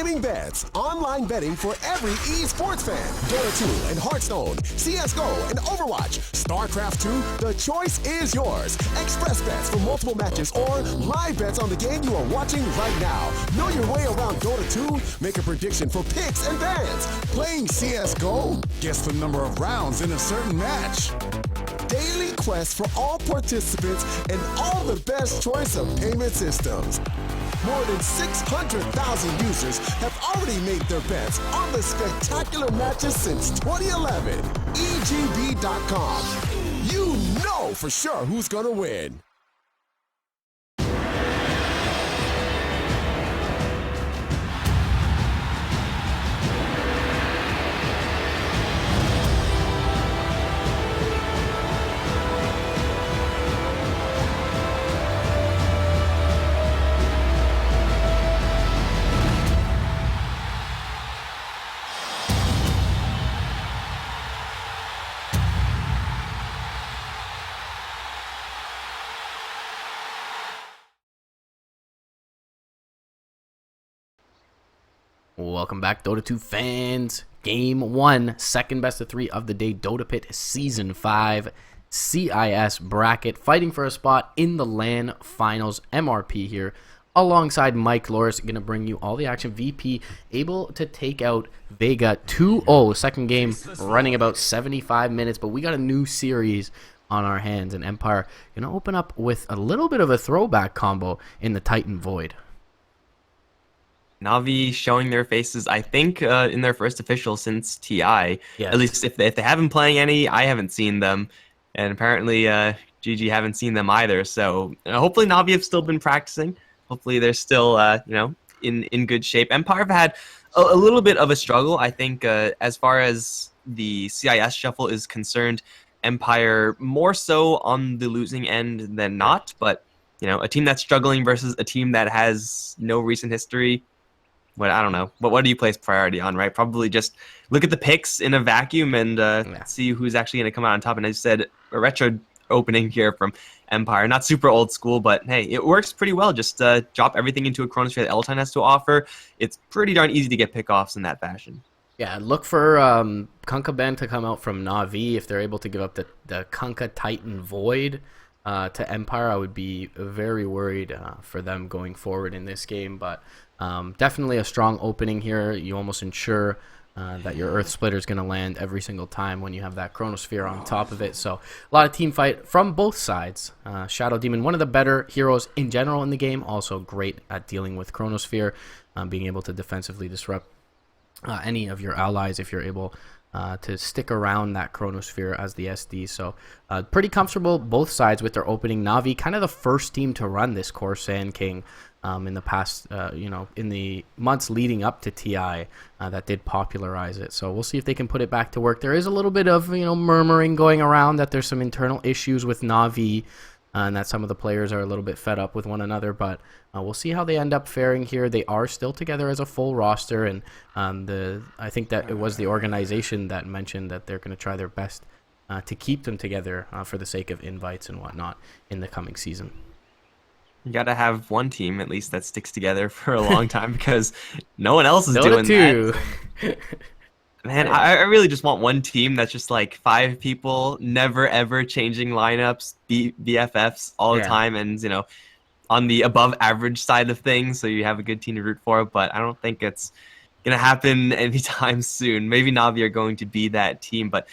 Gaming Bets, online betting for every esports fan. Dota 2 and Hearthstone, CSGO and Overwatch, StarCraft 2, the choice is yours. Express bets for multiple matches or live bets on the game you are watching right now. Know your way around Dota 2? Make a prediction for picks and bans. Playing CSGO? Guess the number of rounds in a certain match. Daily quest for all participants and all the best choice of payment systems. More than 600,000 users have already made their bets on the spectacular matches since 2011. EGB.com. You know for sure who's gonna win. Welcome back, Dota 2 fans. Game 1, second best of 3 of the day, DotaPit Season 5 CIS bracket, fighting for a spot in the LAN Finals. MRP here, alongside Mike Loris, going to bring you all the action. VP able to take out Vega 2-0, second game running about 75 minutes, but we got a new series on our hands, and Empire going to open up with a little bit of a throwback combo in the Titan Void. Na'Vi showing their faces, I think, in their first official since TI. Yes. At least if they haven't playing any, I haven't seen them. And apparently GG haven't seen them either. So hopefully Na'Vi have still been practicing. Hopefully they're still, in good shape. Empire have had a little bit of a struggle, I think, as far as the CIS shuffle is concerned. Empire more so on the losing end than not. But, a team that's struggling versus a team that has no recent history. I don't know. What do you place priority on, right? Probably just look at the picks in a vacuum and see who's actually going to come out on top. And as you said, a retro opening here from Empire. Not super old school, but hey, it works pretty well. Just drop everything into a Chronosphere that L10 has to offer. It's pretty darn easy to get pickoffs in that fashion. Yeah, look for Kunkka Ben to come out from Na'Vi. If they're able to give up the Kunkka Titan Void to Empire, I would be very worried for them going forward in this game. But definitely a strong opening here. You almost ensure that your Earth Splitter is going to land every single time when you have that Chronosphere on top of it. So a lot of team fight from both sides. Shadow Demon, one of the better heroes in general in the game, also great at dealing with Chronosphere, being able to defensively disrupt any of your allies if you're able to stick around that Chronosphere as the SD. So pretty comfortable both sides with their opening. Na'Vi, kind of the first team to run this core Sand King in the past, in the months leading up to TI that did popularize it. So we'll see if they can put it back to work. There is a little bit of, murmuring going around that there's some internal issues with Na'Vi and that some of the players are a little bit fed up with one another, but we'll see how they end up faring here. They are still together as a full roster, and I think that it was the organization that mentioned that they're going to try their best to keep them together for the sake of invites and whatnot in the coming season. You got to have one team at least that sticks together for a long time because no one else is Dota doing that. Man, I really just want one team that's just like 5 people, never ever changing lineups, BFFs all the time, and on the above average side of things, so you have a good team to root for. But I don't think it's gonna happen anytime soon. Maybe Na'Vi are going to be that team, but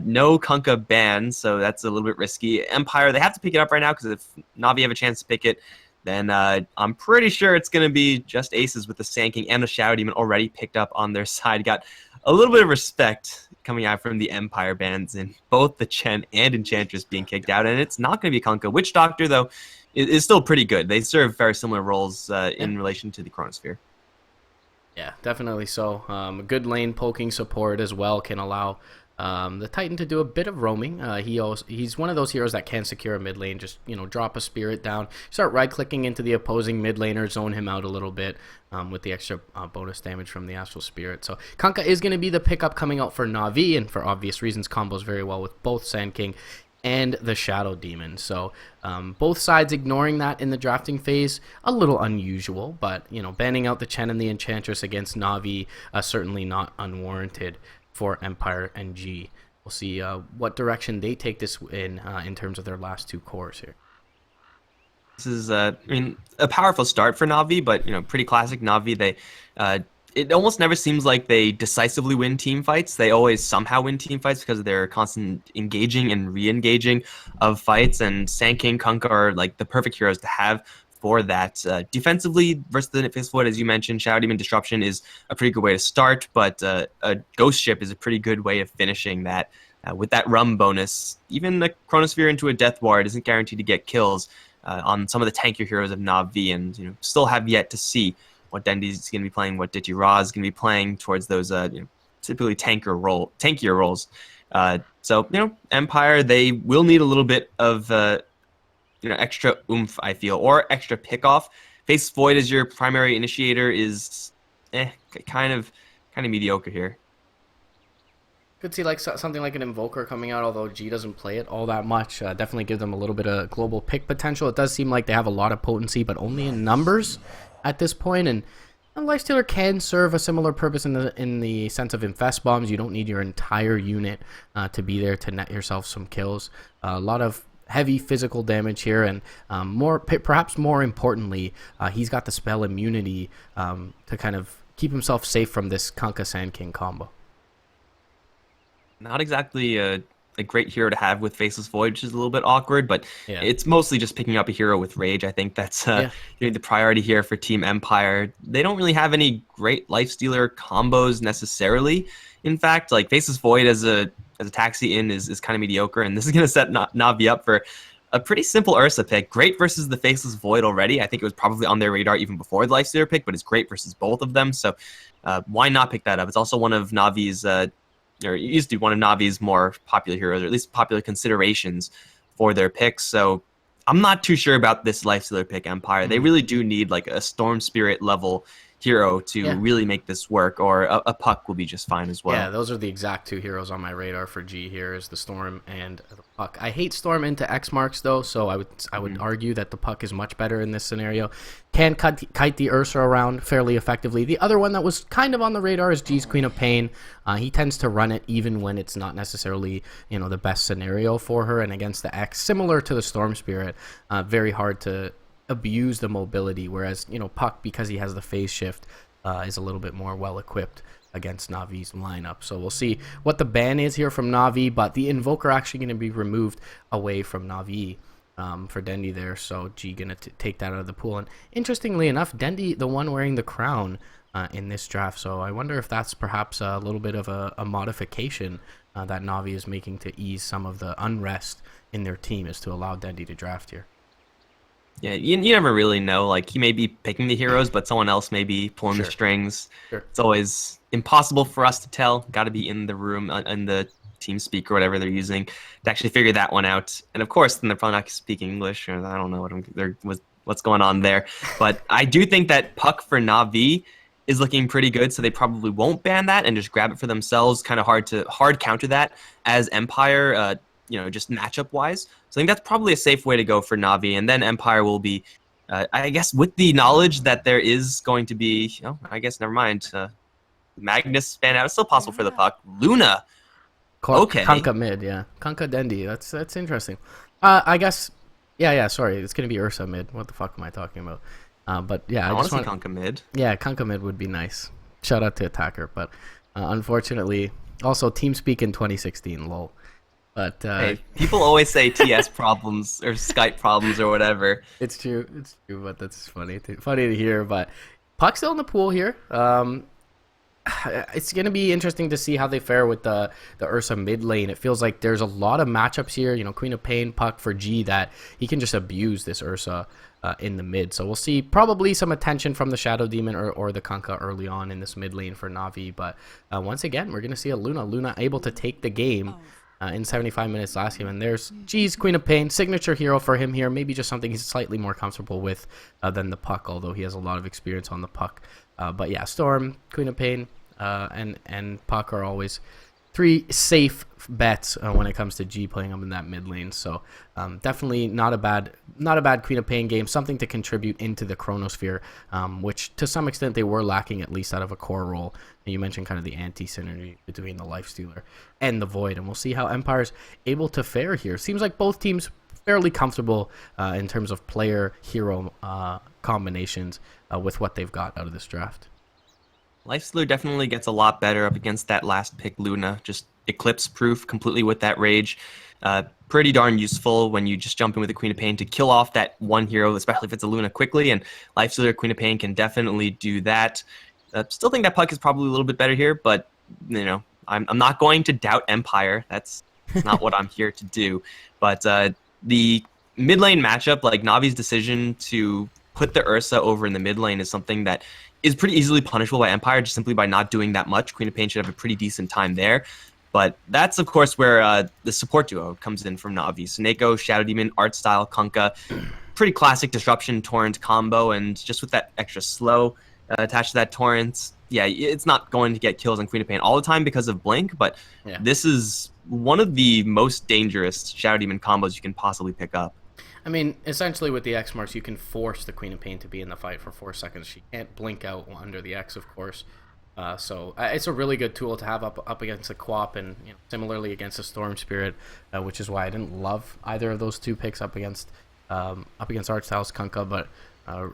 no Kunkka ban, so that's a little bit risky. Empire, they have to pick it up right now because if Na'Vi have a chance to pick it, then I'm pretty sure it's going to be just aces with the Sand King and the Shadow Demon already picked up on their side. Got a little bit of respect coming out from the Empire bans in both the Chen and Enchantress being kicked out, and it's not going to be Kunkka. Witch Doctor, though, is still pretty good. They serve very similar roles in relation to the Chronosphere. Yeah, definitely so. A good lane poking support as well can allow the Titan to do a bit of roaming. He's one of those heroes that can secure a mid lane. Just drop a spirit down, start right clicking into the opposing mid laner, zone him out a little bit with the extra bonus damage from the Astral Spirit. So Kunkka is going to be the pickup coming out for Na'Vi, and for obvious reasons, combos very well with both Sand King and the Shadow Demon. So both sides ignoring that in the drafting phase, a little unusual, but banning out the Chen and the Enchantress against Na'Vi, certainly not unwarranted for Empire and G. We'll see what direction they take this in terms of their last 2 cores here. This is, a powerful start for Na'Vi, but pretty classic Na'Vi. They it almost never seems like they decisively win team fights. They always somehow win team fights because of their constant engaging and re-engaging of fights. And Sand King, Kunkka are like the perfect heroes to have for that. Defensively versus the Faceless Void, as you mentioned, Shadow Demon Disruption is a pretty good way to start, but a Ghost Ship is a pretty good way of finishing that. With that rum bonus, even a Chronosphere into a Death Ward isn't guaranteed to get kills on some of the tankier heroes of Na'Vi, and still have yet to see what Dendi's going to be playing, what Ditty Ra is going to be playing towards those typically tankier roles. So Empire, they will need a little bit of extra oomph, I feel, or extra pickoff. Face Void as your primary initiator is kind of mediocre here. Could see like something like an Invoker coming out, although G doesn't play it all that much. Definitely give them a little bit of global pick potential. It does seem like they have a lot of potency, but only in numbers at this point. And Lifestealer can serve a similar purpose in the sense of infest bombs. You don't need your entire unit to be there to net yourself some kills. A lot of heavy physical damage here, and perhaps more importantly, he's got the spell immunity to kind of keep himself safe from this Kunkka Sand King combo. Not exactly a great hero to have with Faceless Void, which is a little bit awkward, but it's mostly just picking up a hero with Rage. I think that's the priority here for Team Empire. They don't really have any great Lifestealer combos necessarily. In fact, like Faceless Void as a taxi in is kind of mediocre, and this is going to set Na'Vi up for a pretty simple Ursa pick. Great versus the Faceless Void already. I think it was probably on their radar even before the Lifestealer pick, but it's great versus both of them, so why not pick that up? It's also one of Navi's or it used to be one of Navi's more popular heroes, or at least popular considerations for their picks. So I'm not too sure about this Lifestealer pick, Empire. They really do need like a Storm Spirit level hero to really make this work, or a Puck will be just fine as well. Yeah, those are the exact two heroes on my radar for G here, is the Storm and the Puck. I hate Storm into X marks though, so I would argue that the Puck is much better in this scenario. Can kite the Ursa around fairly effectively. The other one that was kind of on the radar is G's Queen of Pain. He tends to run it even when it's not necessarily the best scenario for her, and against the X, similar to the Storm Spirit, very hard to abuse the mobility, whereas Puck, because he has the phase shift, is a little bit more well equipped against Navi's lineup. So we'll see what the ban is here from Na'Vi, but the Invoker actually going to be removed away from Na'Vi for Dendi there, so G gonna take that out of the pool. And interestingly enough, Dendi the one wearing the crown in this draft, so I wonder if that's perhaps a little bit of a modification that Na'Vi is making to ease some of the unrest in their team, is to allow Dendi to draft here. Yeah, you never really know. Like, he may be picking the heroes, but someone else may be pulling the strings. It's always impossible for us to tell. Got to be in the room, in the team speak or whatever they're using, to actually figure that one out. And of course, then they're probably not speaking English, or I don't know what's going on there. But I do think that Puck for Na'Vi is looking pretty good, so they probably won't ban that and just grab it for themselves. Kind of hard counter that as Empire, just matchup wise. So I think that's probably a safe way to go for Na'Vi, and then Empire will be, I guess, with the knowledge that there is going to be, I guess, never mind. Magnus ban out. It's still possible for the Puck. Luna. Okay. Kunkka mid, yeah. Kunkka Dendi. That's interesting. I guess, sorry. It's going to be Ursa mid. What the fuck am I talking about? But yeah, I want to see Kunkka mid. Yeah, Kunkka mid would be nice. Shout out to Attacker, but unfortunately, also TeamSpeak in 2016, lol. But hey, people always say TS problems or Skype problems or whatever. It's true, but that's funny to hear. But Puck's still in the pool here. It's going to be interesting to see how they fare with the Ursa mid lane. It feels like there's a lot of matchups here. Queen of Pain, Puck for G, that he can just abuse this Ursa in the mid. So we'll see probably some attention from the Shadow Demon or the Kunkka early on in this mid lane for Na'Vi. But once again, we're going to see a Luna able to take the game in 75 minutes last game. And there's G's Queen of Pain, signature hero for him here. Maybe just something he's slightly more comfortable with than the Puck, although he has a lot of experience on the Puck. But yeah, Storm, Queen of Pain, and Puck are always three safe bets when it comes to G playing them in that mid lane. So definitely not a bad Queen of Pain game. Something to contribute into the Chronosphere, which to some extent they were lacking, at least out of a core role. And you mentioned kind of the anti-synergy between the Lifestealer and the Void, and we'll see how Empire's able to fare here. Seems like both teams fairly comfortable in terms of player hero combinations with what they've got out of this draft. Lifestealer definitely gets a lot better up against that last pick Luna. Just Eclipse proof completely with that Rage. Pretty darn useful when you just jump in with the Queen of Pain to kill off that one hero, especially if it's a Luna quickly. And Lifestealer Queen of Pain can definitely do that. Still think that Puck is probably a little bit better here, but you know, I'm not going to doubt Empire. That's not what I'm here to do. But the mid lane matchup, like Navi's decision to put the Ursa over in the mid lane is something that is pretty easily punishable by Empire just simply by not doing that much. Queen of Pain should have a pretty decent time there. But that's, of course, where the support duo comes in from Na'Vi. Snako, Shadow Demon, Art Style, Kunkka. Pretty classic Disruption Torrent combo, and just with that extra slow attached to that Torrent, yeah, it's not going to get kills on Queen of Pain all the time because of Blink, but this is one of the most dangerous Shadow Demon combos you can possibly pick up. I mean, essentially with the X marks, you can force the Queen of Pain to be in the fight for 4 seconds. She can't blink out under the X, of course. So it's a really good tool to have up against a Quap, and similarly against a Storm Spirit, which is why I didn't love either of those two picks up against Archstyle's Kunkka. But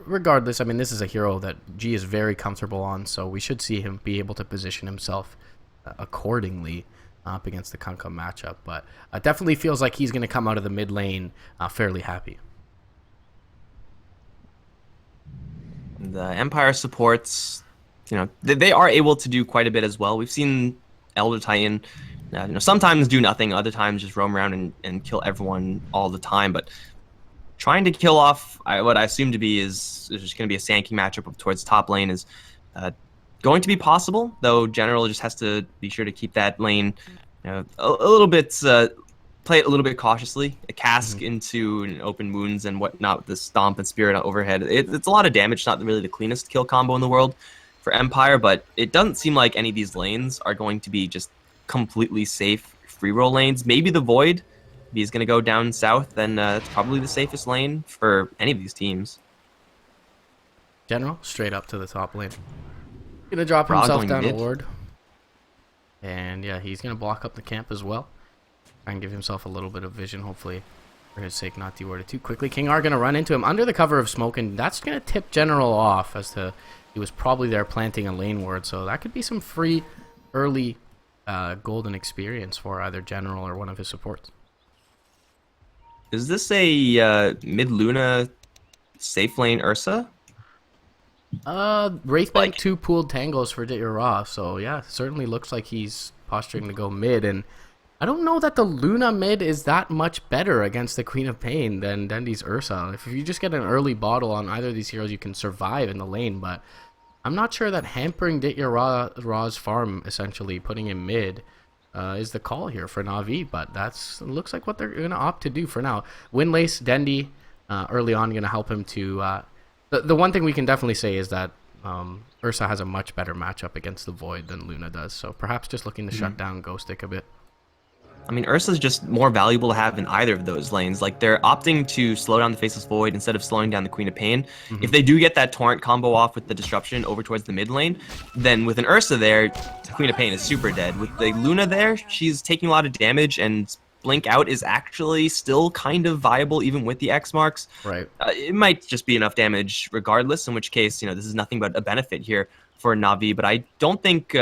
regardless, I mean, this is a hero that G is very comfortable on, so we should see him be able to position himself accordingly up against the Kunkka matchup. But definitely feels like he's going to come out of the mid lane fairly happy. The Empire supports, they are able to do quite a bit as well. We've seen Elder Titan, sometimes do nothing, other times just roam around and kill everyone all the time. But trying to kill off what I assume to be is just going to be a Sand King matchup up towards top lane is going to be possible, though General just has to be sure to keep that lane a little bit, play it a little bit cautiously. A cask into open wounds and whatnot with the Stomp and Spirit overhead. It's a lot of damage, not really the cleanest kill combo in the world for Empire, but it doesn't seem like any of these lanes are going to be just completely safe free roll lanes. Maybe the Void, if he's going to go down south, then it's probably the safest lane for any of these teams. General, straight up to the top lane. Gonna drop himself down a ward. And yeah, he's gonna block up the camp as well. Try and give himself a little bit of vision, hopefully, for his sake, not dewarded too quickly. King R gonna run into him under the cover of smoke, and that's gonna tip General off as to he was probably there planting a lane ward. So that could be some free early golden experience for either General or one of his supports. Is this a mid Luna safe lane Ursa? Wraithbank 2 pooled tangles for Ditya Ra, so yeah, certainly looks like he's posturing to go mid, and I don't know that the Luna mid is that much better against the Queen of Pain than Dendy's Ursa. If you just get an early bottle on either of these heroes, you can survive in the lane, but I'm not sure that hampering Ditya Ra's farm, essentially putting him mid, is the call here for Na'Vi, but looks like what they're going to opt to do for now. Windlace, Dendy, early on going to help him to... The one thing we can definitely say is that Ursa has a much better matchup against the Void than Luna does, so perhaps just looking to shut down Ghostic a bit. I mean, Ursa's just more valuable to have in either of those lanes. Like, they're opting to slow down the Faceless Void instead of slowing down the Queen of Pain. If they do get that Torrent combo off with the Disruption over towards the mid lane, then with an Ursa there, Queen of Pain is super dead. With the Luna there, she's taking a lot of damage, and Blink out is actually still kind of viable even with the X marks. Right. It might just be enough damage regardless, in which case, this is nothing but a benefit here for Na'Vi. But I don't think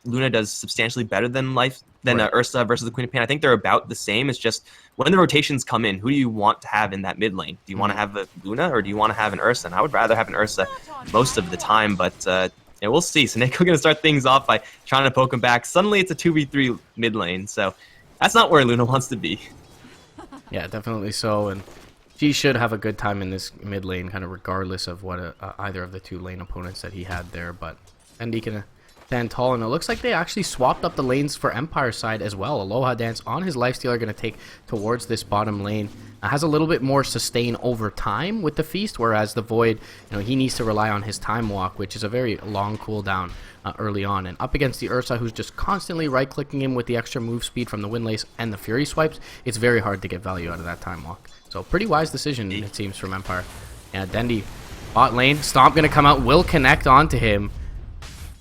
Luna does substantially better than Ursa versus the Queen of Pain. I think they're about the same. It's just when the rotations come in, who do you want to have in that mid lane? Do you want to have a Luna or do you want to have an Ursa? And I would rather have an Ursa most of the time, but yeah, we'll see. So Snako going to start things off by trying to poke him back. Suddenly it's a 2v3 mid lane, so that's not where Luna wants to be. Yeah, definitely so, and he should have a good time in this mid lane, kind of regardless of what either of the two lane opponents that he had there. But Andy can stand tall, and it looks like they actually swapped up the lanes for Empire side as well. Aloha Dance on his Lifestealer going to take towards this bottom lane. Has a little bit more sustain over time with the Feast, whereas the Void, he needs to rely on his Time Walk, which is a very long cooldown early on. And up against the Ursa, who's just constantly right-clicking him with the extra move speed from the Windlace and the Fury swipes, it's very hard to get value out of that Time Walk. So pretty wise decision, it seems, from Empire. Yeah, Dendy, bot lane, Stomp going to come out, will connect onto him.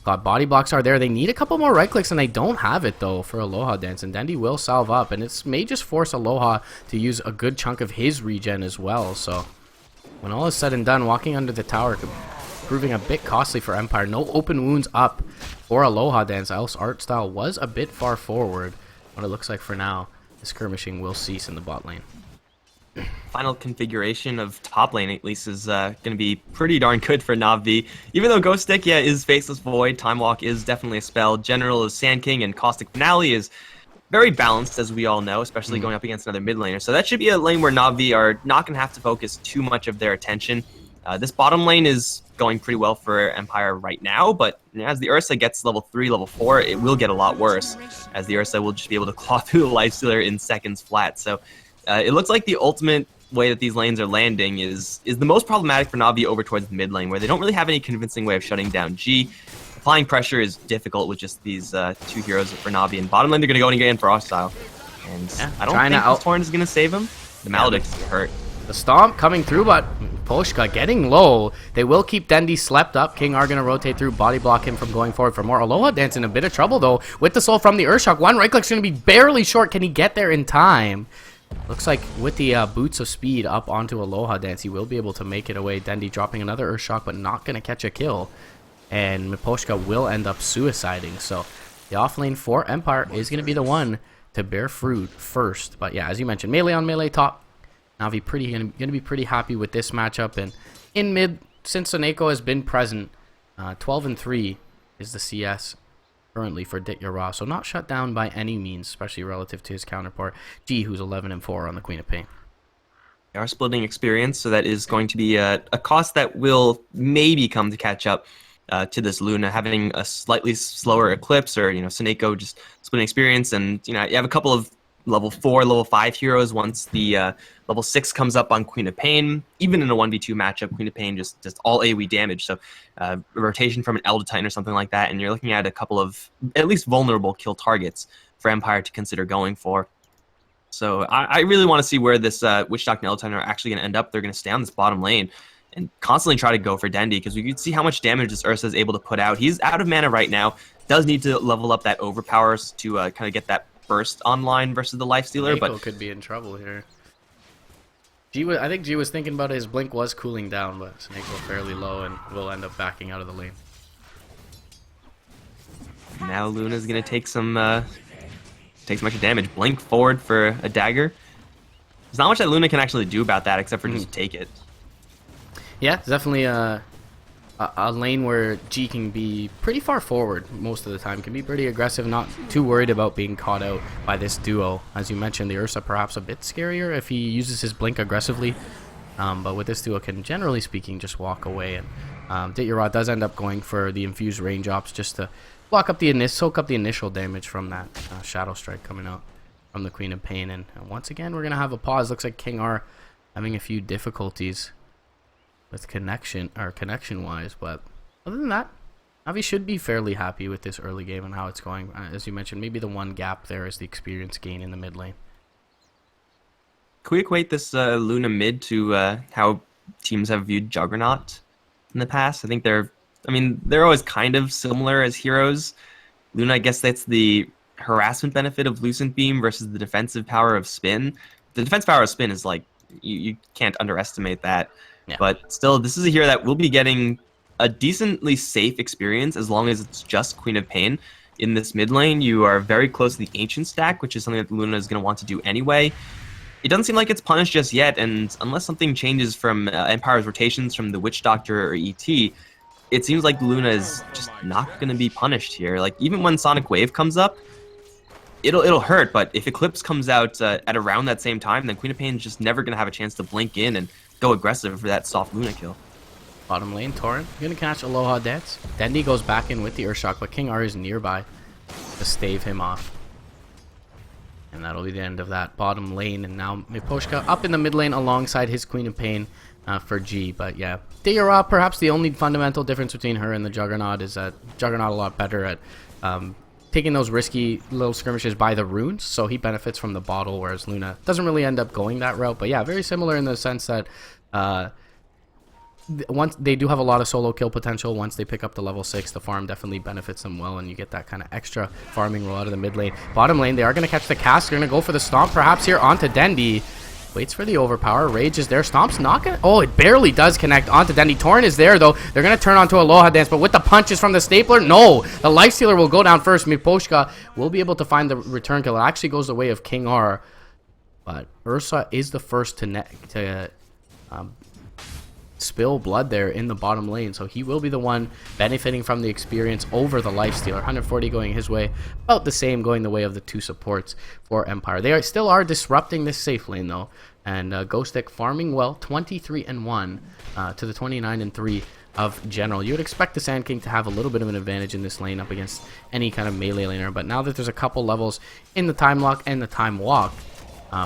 Body blocks are there. They need a couple more right clicks, and they don't have it though for Aloha Dance, and Dendy will salve up, and it may just force Aloha to use a good chunk of his regen as well. So when all is said and done, walking under the tower could proving a bit costly for Empire. No open wounds up for Aloha Dance, else art style was a bit far forward. What it looks like for now, the skirmishing will cease in the bot lane. Final configuration of top lane at least is going to be pretty darn good for Na'Vi. Even though Ghost Stick, is Faceless Void, Time Walk is definitely a spell. General is Sand King, and Caustic Finale is very balanced, as we all know, especially going up against another mid laner. So that should be a lane where Na'Vi are not going to have to focus too much of their attention. This bottom lane is going pretty well for Empire right now, but as the Ursa gets level 3, level 4, it will get a lot worse, as the Ursa will just be able to claw through the Lifestealer in seconds flat. So it looks like the ultimate way that these lanes are landing is the most problematic for Na'Vi over towards the mid lane, where they don't really have any convincing way of shutting down G. Applying pressure is difficult with just these two heroes for Na'Vi, and bottom lane they're going to go and get in Frost style. And I don't think this Torrent is going to save him. The Maledict's hurt. The Stomp coming through, but Poshka getting low. They will keep Dendi slept up. King are going to rotate through, body block him from going forward for more. Aloha Dance in a bit of trouble, though, with the soul from the Urshok. One right click's going to be barely short. Can he get there in time? Looks like with the boots of speed up onto Aloha Dance, he will be able to make it away. Dendi dropping another Urshok, but not going to catch a kill. And Miposhka will end up suiciding. So the offlane for Empire is going to be the one to bear fruit first. But yeah, as you mentioned, melee on melee top. Na'Vi going to be pretty happy with this matchup. And in mid, since Soneko has been present, 12-3 is the CS currently for Ditya Ra. So not shut down by any means, especially relative to his counterpart, G, who's 11-4 on the Queen of Pain. They are splitting experience, so that is going to be a cost that will maybe come to catch up to this Luna, having a slightly slower Eclipse, or Soneko just splitting experience, and you have a couple of level 4, level 5 heroes once the level 6 comes up on Queen of Pain. Even in a 1v2 matchup, Queen of Pain just all AoE damage, so a rotation from an Elder Titan or something like that, and you're looking at a couple of at least vulnerable kill targets for Empire to consider going for. So I really want to see where this Witch Doctor and Elder Titan are actually going to end up. They're going to stay on this bottom lane and constantly try to go for Dendi, because we can see how much damage this Ursa is able to put out. He's out of mana right now, does need to level up that overpowers to kind of get that burst online versus the Lifestealer, but could be in trouble here. I think G was thinking about it. His blink was cooling down, but Soneko fairly low and will end up backing out of the lane. Now Luna's gonna take some extra damage. Blink forward for a dagger. There's not much that Luna can actually do about that except for just take it. Yeah, it's definitely a lane where G can be pretty far forward most of the time, can be pretty aggressive, not too worried about being caught out by this duo. As you mentioned, the Ursa perhaps a bit scarier if he uses his blink aggressively, but with this duo can, generally speaking, just walk away. And Ditya Ra does end up going for the infused range ops just to block up soak up the initial damage from that Shadow Strike coming out from the Queen of Pain. And once again, we're going to have a pause. Looks like King are having a few difficulties with connection-wise, but other than that, Na'Vi should be fairly happy with this early game and how it's going. As you mentioned, maybe the one gap there is the experience gain in the mid lane. Can we equate this Luna mid to how teams have viewed Juggernaut in the past? I think they're always kind of similar as heroes. Luna, I guess that's the harassment benefit of Lucent Beam versus the defensive power of Spin. The defensive power of Spin is like, you can't underestimate that. Yeah. But still, this is a hero that will be getting a decently safe experience as long as it's just Queen of Pain. In this mid lane, you are very close to the Ancient stack, which is something that Luna is going to want to do anyway. It doesn't seem like it's punished just yet, and unless something changes from Empire's rotations from the Witch Doctor or ET, it seems like Luna is just not going to be punished here. Like, even when Sonic Wave comes up, it'll hurt, but if Eclipse comes out at around that same time, then Queen of Pain is just never going to have a chance to blink in and go aggressive for that soft Luna kill. Bottom lane, Torrent gonna catch Aloha Dance. Dendi goes back in with the Urshok, but King R is nearby to stave him off. And that'll be the end of that bottom lane. And now Miposhka up in the mid lane alongside his Queen of Pain for G. But yeah, Ditya Ra, perhaps the only fundamental difference between her and the Juggernaut is that Juggernaut a lot better at taking those risky little skirmishes by the runes, so he benefits from the bottle, whereas Luna doesn't really end up going that route. But yeah, very similar in the sense that once they do have a lot of solo kill potential. Once they pick up the level 6, the farm definitely benefits them well, and you get that kind of extra farming roll out of the mid lane. Bottom lane, they are going to catch the cast. They're going to go for the stomp perhaps here onto Dendi, Waits for the overpower. Rage is there. Stomp's not gonna... Oh, it barely does connect onto Dendy. Torrent is there, though. They're gonna turn onto Aloha Dance, but with the punches from the Stapler, no! The Lifestealer will go down first. Miposhka will be able to find the return kill. It actually goes the way of King R, but Ursa is the first to spill blood there in the bottom lane, so he will be the one benefiting from the experience over the Lifestealer. 140 going his way, about the same going the way of the two supports for Empire. They still are disrupting this safe lane though, and Ghostic farming well, 23-1 to the 29-3 of General. You would expect the Sand King to have a little bit of an advantage in this lane up against any kind of melee laner, but now that there's a couple levels in the time lock and the time walk,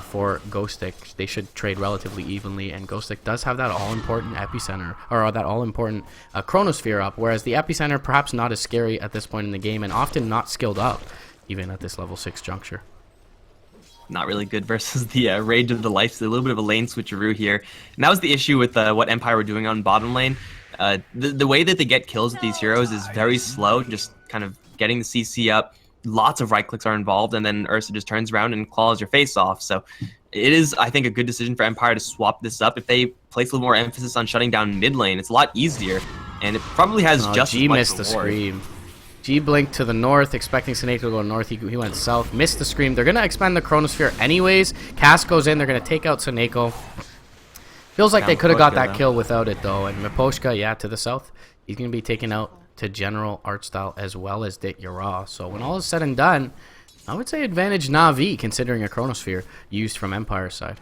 for Ghostic, they should trade relatively evenly, and Ghostic does have that all-important epicenter, or that all-important chronosphere up, whereas the epicenter perhaps not as scary at this point in the game, and often not skilled up even at this level 6 juncture. Not really good versus the Rage of the Life. So a little bit of a lane switcheroo here, and that was the issue with what Empire were doing on bottom lane. The way that they get kills with these heroes is very slow, just kind of getting the CC up. Lots of right clicks are involved, and then Ursa just turns around and claws your face off. So it is, I think, a good decision for Empire to swap this up. If they place a little more emphasis on shutting down mid lane, it's a lot easier, and it probably has just G as much missed the reward. scream. G blinked to the north, expecting Snake to go north. He went south, missed the scream. They're going to expand the Chronosphere anyways. Cass goes in. They're going to take out Saneko. Feels like they could have got that kill without it, though. And Miposhka, yeah, to the south. He's going to be taken out to General Artstyle as well as Dit Yara. So when all is said and done, I would say advantage Na'Vi, considering a Chronosphere used from Empire's side.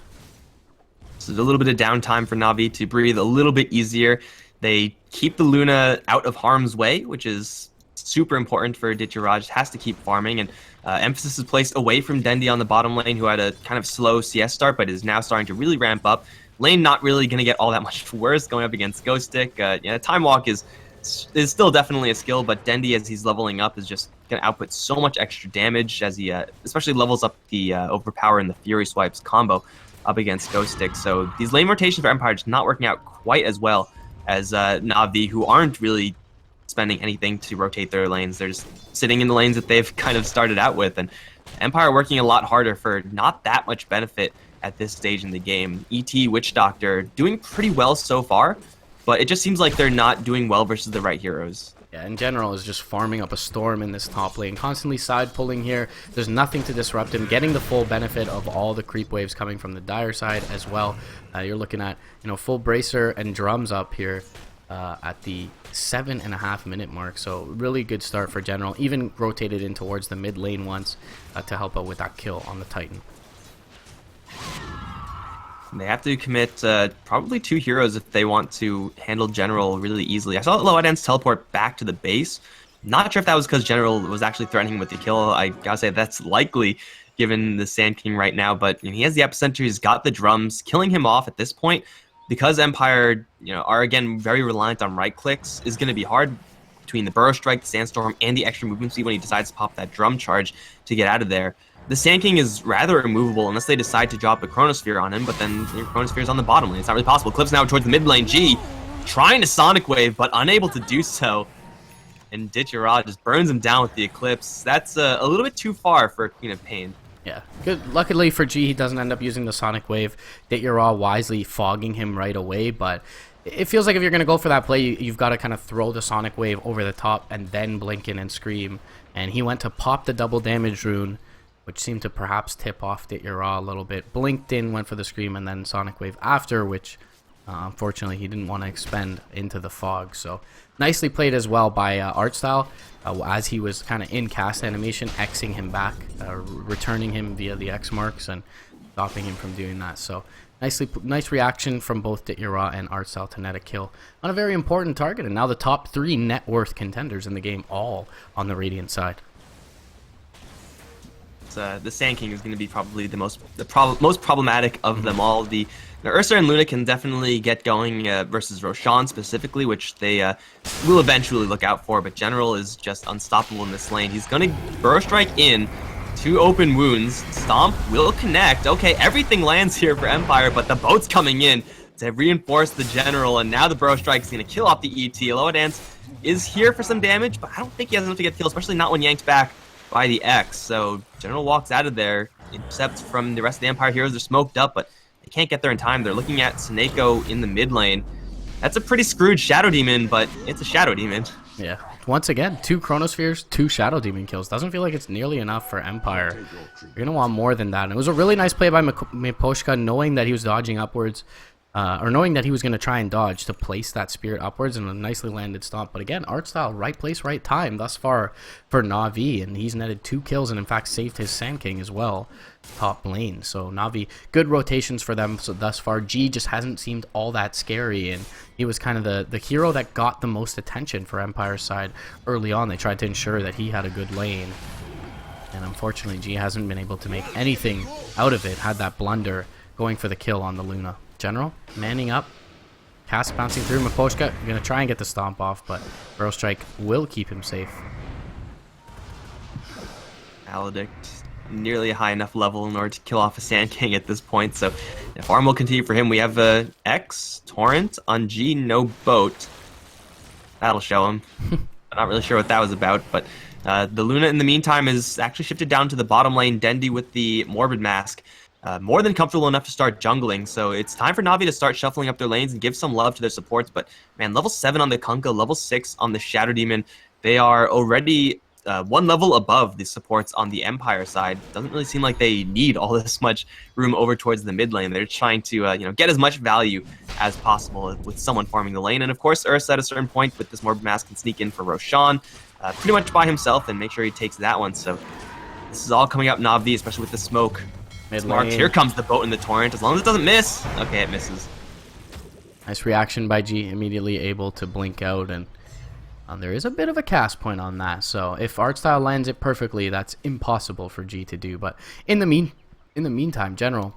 So a little bit of downtime for Na'Vi to breathe a little bit easier. They keep the Luna out of harm's way, which is super important for Dit Yara. Just has to keep farming, and emphasis is placed away from Dendy on the bottom lane, who had a kind of slow CS start, but is now starting to really ramp up. Lane not really going to get all that much worse going up against Ghostic. Yeah, Time Walk is still definitely a skill, but Dendy, as he's leveling up, is just going to output so much extra damage as he especially levels up the Overpower and the Fury Swipes combo up against Ghostic. So these lane rotations for Empire are just not working out quite as well as Na'Vi, who aren't really spending anything to rotate their lanes. They're just sitting in the lanes that they've kind of started out with, and Empire working a lot harder for not that much benefit at this stage in the game. ET, Witch Doctor, doing pretty well so far, but it just seems like they're not doing well versus the right heroes. Yeah, in general, is just farming up a storm in this top lane, constantly side pulling here. There's nothing to disrupt him, getting the full benefit of all the creep waves coming from the Dire side as well. You're looking at, full bracer and drums up here at the 7.5 minute mark. So really good start for General. Even rotated in towards the mid lane once to help out with that kill on the Titan. They have to commit probably 2 heroes if they want to handle General really easily. I saw Aloha Dance teleport back to the base. Not sure if that was because General was actually threatening with the kill. I gotta say that's likely given the Sand King right now, but he has the epicenter, he's got the drums. Killing him off at this point, because Empire are again very reliant on right clicks, is going to be hard between the Burrow Strike, the Sandstorm, and the extra movement speed when he decides to pop that drum charge to get out of there. The Sand King is rather immovable unless they decide to drop a Chronosphere on him, but then Chronosphere is on the bottom lane. It's not really possible. Clips now towards the mid lane. G trying to Sonic Wave, but unable to do so. And Dit Yara just burns him down with the Eclipse. That's a little bit too far for Queen of Pain. Yeah, good. Luckily for G, he doesn't end up using the Sonic Wave. Dit Yara wisely fogging him right away, but it feels like if you're going to go for that play, you've got to kind of throw the Sonic Wave over the top and then blink in and scream. And he went to pop the double damage rune, which seemed to perhaps tip off Dit Yara a little bit. Blinked in, went for the scream, and then Sonic Wave after, which unfortunately he didn't want to expend into the fog. So nicely played as well by Artstyle as he was kind of in cast animation, Xing him back, returning him via the X marks and stopping him from doing that. So nice reaction from both Dit Yara and Artstyle to net a kill on a very important target. And now the top 3 net worth contenders in the game, all on the Radiant side. The Sand King is going to be probably the most problematic of them all. Ursa and Luna can definitely get going versus Roshan specifically, which they will eventually look out for, but General is just unstoppable in this lane. He's going to Burrow Strike in, 2 open wounds. Stomp will connect. Okay, everything lands here for Empire, but the boat's coming in to reinforce the General, and now the Burrow Strike is going to kill off the ET. Aloha Dance is here for some damage, but I don't think he has enough to get killed, especially not when yanked back by the X. So General walks out of there, except from the rest of the Empire heroes. They're smoked up, but they can't get there in time. They're looking at Sneko in the mid lane. That's a pretty screwed Shadow Demon, but it's a Shadow Demon. Yeah. Once again, 2 Chronospheres, 2 Shadow Demon kills. Doesn't feel like it's nearly enough for Empire. You're going to want more than that. And it was a really nice play by Miposhka, knowing that he was dodging upwards, or knowing that he was going to try and dodge to place that Spirit upwards, and a nicely landed stomp. But again, art style, right place, right time thus far for Na'Vi, and he's netted 2 kills and in fact saved his Sand King as well, top lane. So Na'Vi, good rotations for them so thus far. G just hasn't seemed all that scary, and he was kind of the hero that got the most attention for Empire's side early on. They tried to ensure that he had a good lane, and unfortunately G hasn't been able to make anything out of it. Had that blunder going for the kill on the Luna. General manning up, cast bouncing through. Miposhka gonna try and get the stomp off, but Burrow Strike will keep him safe. Maledict nearly a high enough level in order to kill off a Sand King at this point, so if farm will continue for him, we have X, Torrent on G, no boat. That'll show him. I'm not really sure what that was about, but the Luna in the meantime is actually shifted down to the bottom lane. Dendi with the Morbid Mask. More than comfortable enough to start jungling, so it's time for Na'Vi to start shuffling up their lanes and give some love to their supports. But man, level 7 on the Kunkka, level 6 on the Shadow Demon, they are already 1 level above the supports on the Empire side. Doesn't really seem like they need all this much room over towards the mid lane. They're trying to get as much value as possible with someone farming the lane. And of course, Ursa at a certain point with this Morbid Mask can sneak in for Roshan, pretty much by himself, and make sure he takes that one. So this is all coming up Na'Vi, especially with the smoke. Marks. Here comes the boat in the Torrent. As long as it doesn't miss. Okay, it misses. Nice reaction by G. Immediately able to blink out, and there is a bit of a cast point on that. So if Artstyle lands it perfectly, that's impossible for G to do. But in the meantime, General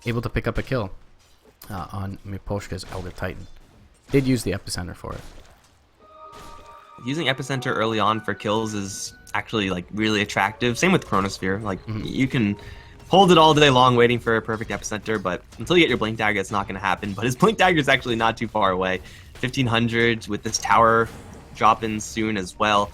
able to pick up a kill on Miposhka's Elder Titan. Did use the epicenter for it. Using epicenter early on for kills is actually like really attractive. Same with Chronosphere. Like you can hold it all day long waiting for a perfect epicenter, but until you get your Blink Dagger, it's not going to happen. But his Blink Dagger is actually not too far away. 1500 with this tower drop in soon as well.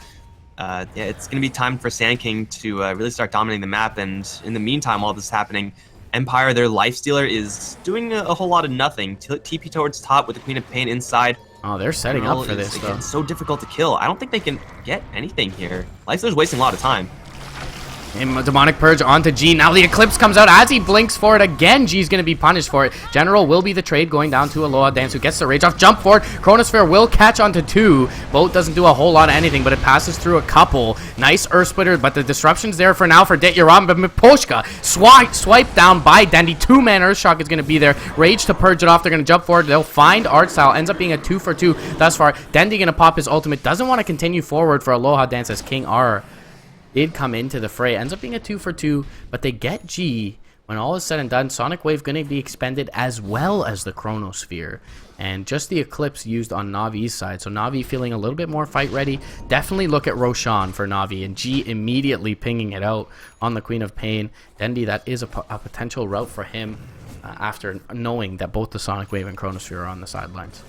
Yeah, it's going to be time for Sand King to really start dominating the map. And in the meantime, while this is happening, Empire, their Lifestealer, is doing a whole lot of nothing. TP towards top with the Queen of Pain inside. Oh, they're setting up for this, though. It's so difficult to kill. I don't think they can get anything here. Lifestealer's wasting a lot of time. And Demonic Purge onto G. Now the Eclipse comes out as he blinks for it again. G's going to be punished for it. General will be the trade going down to Aloha Dance, who gets the rage off. Jump forward. Chronosphere will catch onto 2. Boat doesn't do a whole lot of anything, but it passes through a couple. Nice Earth Splitter, but the disruption's there for now for Det Yaram. But Miposhka swipe down by Dendi. 2-man Earth Shock is going to be there. Rage to purge it off. They're going to jump forward. They'll find Art Style. Ends up being a 2 for 2 thus far. Dendi going to pop his ultimate. Doesn't want to continue forward for Aloha Dance as King R did come into the fray. Ends up being a 2 for 2, but they get G. When all is said and done, Sonic Wave going to be expended as well as the Chronosphere. And just the Eclipse used on Navi's side. So Navi feeling a little bit more fight ready. Definitely look at Roshan for Navi. And G immediately pinging it out on the Queen of Pain. Dendi, that is a potential route for him after knowing that both the Sonic Wave and Chronosphere are on the sidelines.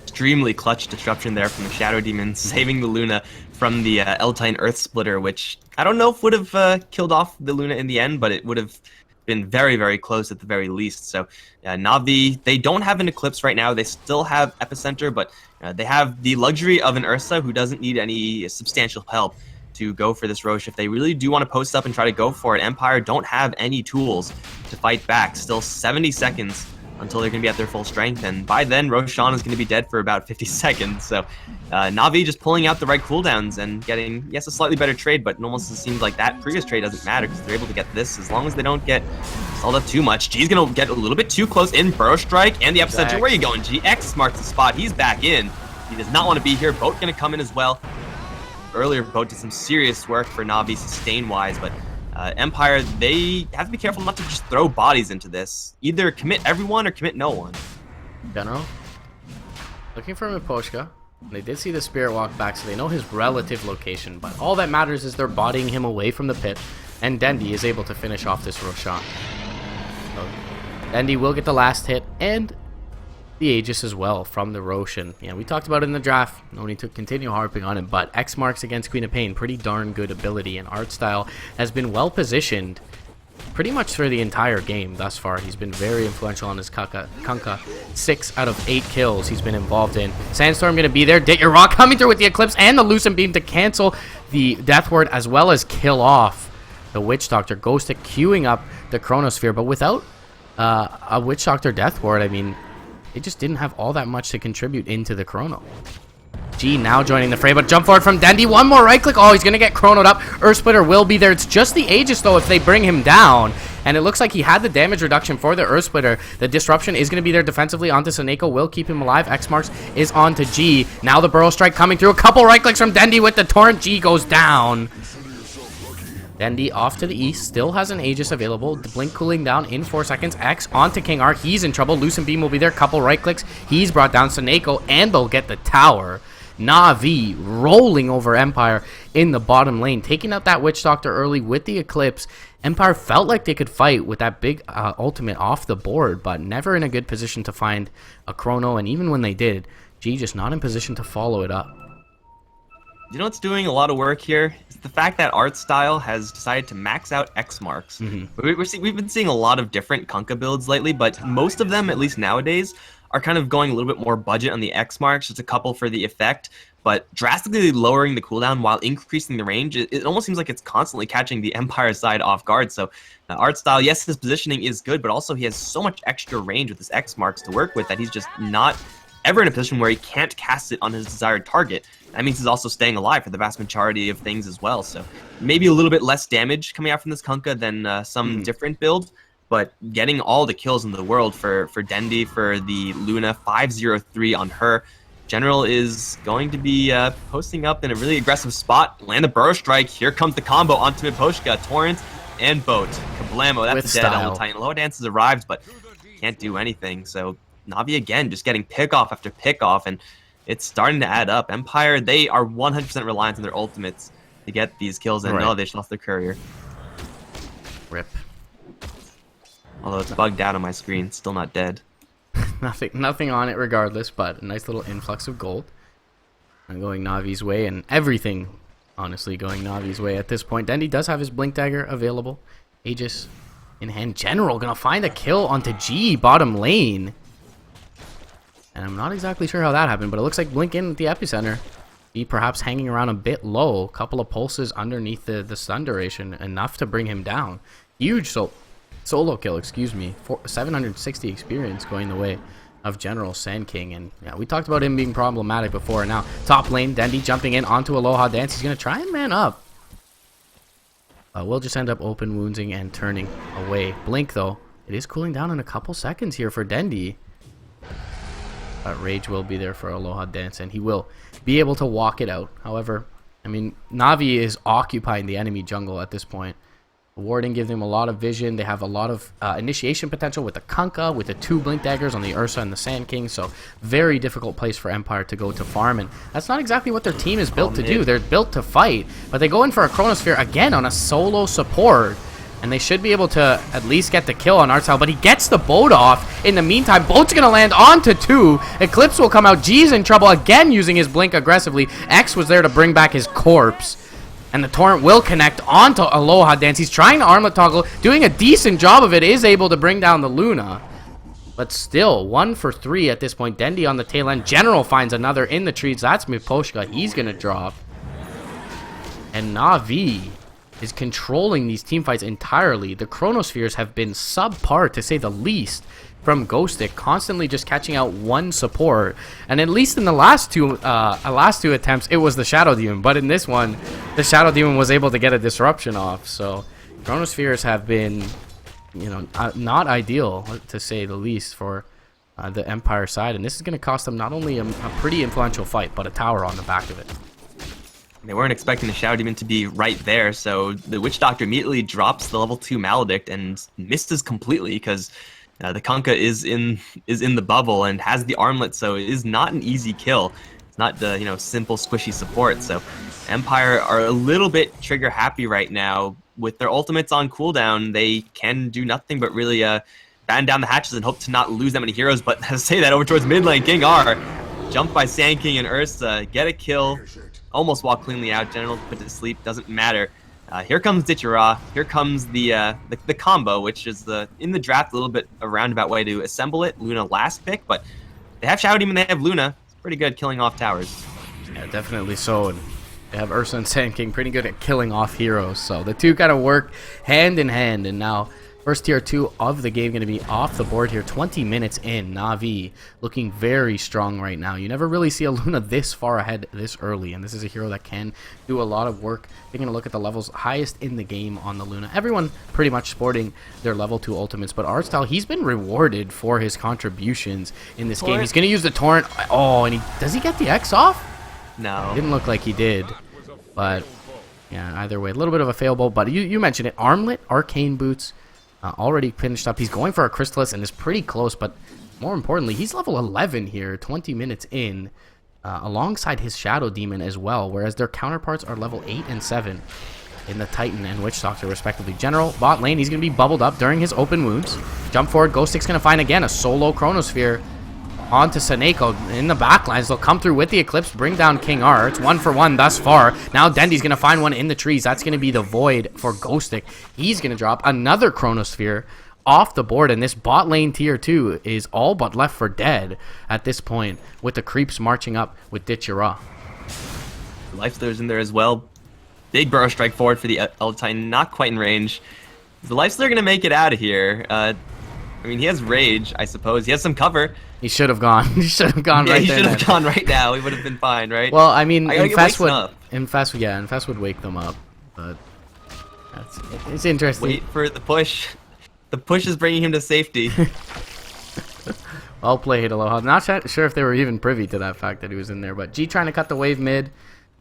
Extremely clutch disruption there from the Shadow Demon, saving the Luna from the L-Titan Earth Splitter, which I don't know if would have killed off the Luna in the end, but it would have been very, very close at the very least. So Navi, they don't have an Eclipse right now. They still have Epicenter, but they have the luxury of an Ursa who doesn't need any substantial help to go for this Roche. If they really do want to post up and try to go for it, Empire don't have any tools to fight back. Still 70 seconds until they're going to be at their full strength, and by then Roshan is going to be dead for about 50 seconds. So Navi just pulling out the right cooldowns and getting, yes, a slightly better trade, but it almost seems like that previous trade doesn't matter because they're able to get this as long as they don't get stalled up too much. G's going to get a little bit too close in. Burrow Strike and the Epicenter. Where are you going, G? X marks the spot. He's back in. He does not want to be here. Boat going to come in as well. Earlier, Boat did some serious work for Navi sustain-wise, but Empire, they have to be careful not to just throw bodies into this. Either commit everyone or commit no one. General, looking for Miposhka. They did see the Spirit walk back, so they know his relative location, but all that matters is they're bodying him away from the pit, and Dendi is able to finish off this Roshan. So Dendi will get the last hit, and the Aegis as well from the Roche. And yeah, we talked about it in the draft. No need to continue harping on it, but X marks against Queen of Pain, pretty darn good ability, and art style has been well positioned pretty much for the entire game thus far. He's been very influential on his Kunkka. 6 out of 8 kills he's been involved in. Sandstorm going to be there. Dit Your Rock coming through with the Eclipse and the Lucent Beam to cancel the Death Ward as well as kill off the Witch Doctor. Ghostic queuing up the Chronosphere, but without a Witch Doctor Death Ward, I mean, it just didn't have all that much to contribute into the Chrono. G now joining the fray, but jump forward from Dendy. One more right click. Oh, he's going to get chronoed up. Earth Splitter will be there. It's just the Aegis, though, if they bring him down. And it looks like he had the damage reduction for the Earth Splitter. The disruption is going to be there defensively onto Saneko. Will keep him alive. X marks is on to G. Now the Burrow Strike coming through. A couple right clicks from Dendy with the Torrent. G goes down. Dendy off to the east. Still has an Aegis available. The Blink cooling down in 4 seconds. X onto King R. He's in trouble. Lucent Beam will be there. Couple right clicks. He's brought down Saneko, and they'll get the tower. Na'Vi rolling over Empire in the bottom lane, taking out that Witch Doctor early with the Eclipse. Empire felt like they could fight with that big ultimate off the board, but never in a good position to find a Chrono, and even when they did, G just not in position to follow it up. You know what's doing a lot of work here? Is the fact that Art Style has decided to max out X marks. We've been seeing a lot of different Kunkka builds lately, but most of them, at least nowadays, are kind of going a little bit more budget on the X marks, just a couple for the effect, but drastically lowering the cooldown while increasing the range. It almost seems like it's constantly catching the Empire side off guard. So Art Style, yes, his positioning is good, but also he has so much extra range with his X marks to work with that he's just not ever in a position where he can't cast it on his desired target. That means he's also staying alive for the vast majority of things as well. So maybe a little bit less damage coming out from this Kunkka than some different build, but getting all the kills in the world for Dendy, for the Luna, 503 on her. General is going to be posting up in a really aggressive spot. Land the Burrow Strike. Here comes the combo onto Miposhka, Torrent, and Boat. Kablamo, that's a dead Element Titan. Loa Dance has arrived, but can't do anything. So Na'Vi again, just getting pick-off after pick-off, and it's starting to add up. Empire, they are 100% reliant on their ultimates to get these kills, and no, they just lost their courier. Rip. Although it's bugged out on my screen, still not dead. Nothing on it regardless, but a nice little influx of gold. And going Na'Vi's way, and everything, honestly, going Na'Vi's way at this point. Dendy does have his Blink Dagger available. Aegis in hand. General gonna find a kill onto G, bottom lane. And I'm not exactly sure how that happened, but it looks like Blink in at the epicenter. He perhaps hanging around a bit low. Couple of pulses underneath the stun duration, enough to bring him down. Huge solo kill, excuse me. 760 experience going the way of General Sand King. And yeah, we talked about him being problematic before. Now, top lane, Dendy jumping in onto Aloha Dance. He's going to try and man up. We'll just end up open woundsing and turning away. Blink, though, it is cooling down in a couple seconds here for Dendy. But Rage will be there for Aloha Dance, and he will be able to walk it out. However, I mean, Na'Vi is occupying the enemy jungle at this point. Warding gives them a lot of vision. They have a lot of initiation potential with the Kunkka, with the 2 Blink Daggers on the Ursa and the Sand King. So very difficult place for Empire to go to farm. And that's not exactly what their team is built to do. They're built to fight. But they go in for a Chronosphere again on a solo support. And they should be able to at least get the kill on Artsal. But he gets the boat off. In the meantime, boat's going to land onto 2. Eclipse will come out. G's in trouble again using his Blink aggressively. X was there to bring back his corpse. And the Torrent will connect onto Aloha Dance. He's trying to armlet toggle, doing a decent job of it, is able to bring down the Luna. But still, 1 for 3 at this point. Dendy on the tail end. General finds another in the trees. That's Miposhka. He's going to drop. And Na'Vi is controlling these teamfights entirely. The Chronospheres have been subpar, to say the least, from Ghostic, constantly just catching out one support. And at least in the last two attempts, it was the Shadow Demon. But in this one, the Shadow Demon was able to get a disruption off. So Chronospheres have been, you know, not ideal, to say the least, for the Empire side. And this is going to cost them not only a pretty influential fight, but a tower on the back of it. They weren't expecting the Shadow Demon to be right there, so the Witch Doctor immediately drops the level 2 Maledict and misses completely because the Kunkka is in the bubble and has the armlet, so it is not an easy kill. It's not the simple squishy support. So Empire are a little bit trigger happy right now with their ultimates on cooldown. They can do nothing but really batten down the hatches and hope to not lose that many heroes. But to say that over towards mid lane, King R jumped by Sand King and Ursa, get a kill. Almost walk cleanly out. General put to sleep. Doesn't matter. Here comes Ditchera. Here comes the combo, which is in the draft a little bit a roundabout way to assemble it. Luna last pick, but they have Shadow Demon, they have Luna. It's pretty good killing off towers. Yeah, definitely so. And they have Ursa and Sand King pretty good at killing off heroes. So the two kind of work hand in hand. And now first tier 2 of the game going to be off the board here. 20 minutes in. Na'Vi looking very strong right now. You never really see a Luna this far ahead this early. And this is a hero that can do a lot of work. Taking a look at the levels highest in the game on the Luna. Everyone pretty much sporting their level 2 ultimates. But Artstyle, he's been rewarded for his contributions in this game. He's going to use the Torrent. Oh, and does he get the X off? No. It didn't look like he did. But yeah, either way, a little bit of a fail bolt. But you mentioned it. Armlet, Arcane Boots. Already finished up. He's going for a Crystallis and is pretty close, but more importantly, he's level 11 here, 20 minutes in, alongside his Shadow Demon as well, whereas their counterparts are level 8 and 7 in the Titan and Witch Doctor, respectively. General, bot lane, he's going to be bubbled up during his open wounds. Jump forward, Ghost Stick's going to find again a solo Chronosphere onto Saneko in the backlines. They'll come through with the Eclipse, bring down King R. It's 1 for 1 thus far. Now Dendy's going to find one in the trees. That's going to be the Void for Ghostic. He's going to drop another Chronosphere off the board, and this bot lane tier 2 is all but left for dead at this point, with the creeps marching up with Ditchera. Lifestealer's in there as well. Big Burrow Strike forward for the Elder Titan, not quite in range. Is the Lifestealer going to make it out of here? I mean, he has Rage, I suppose. He has some cover. He should have gone. He should have gone right there. Yeah, he should have gone right now. He would have been fine, right? Well, I mean, Infest would wake them up, but it's interesting. Wait for the push. The push is bringing him to safety. Well played, Aloha. Not sure if they were even privy to that fact that he was in there, but G trying to cut the wave mid,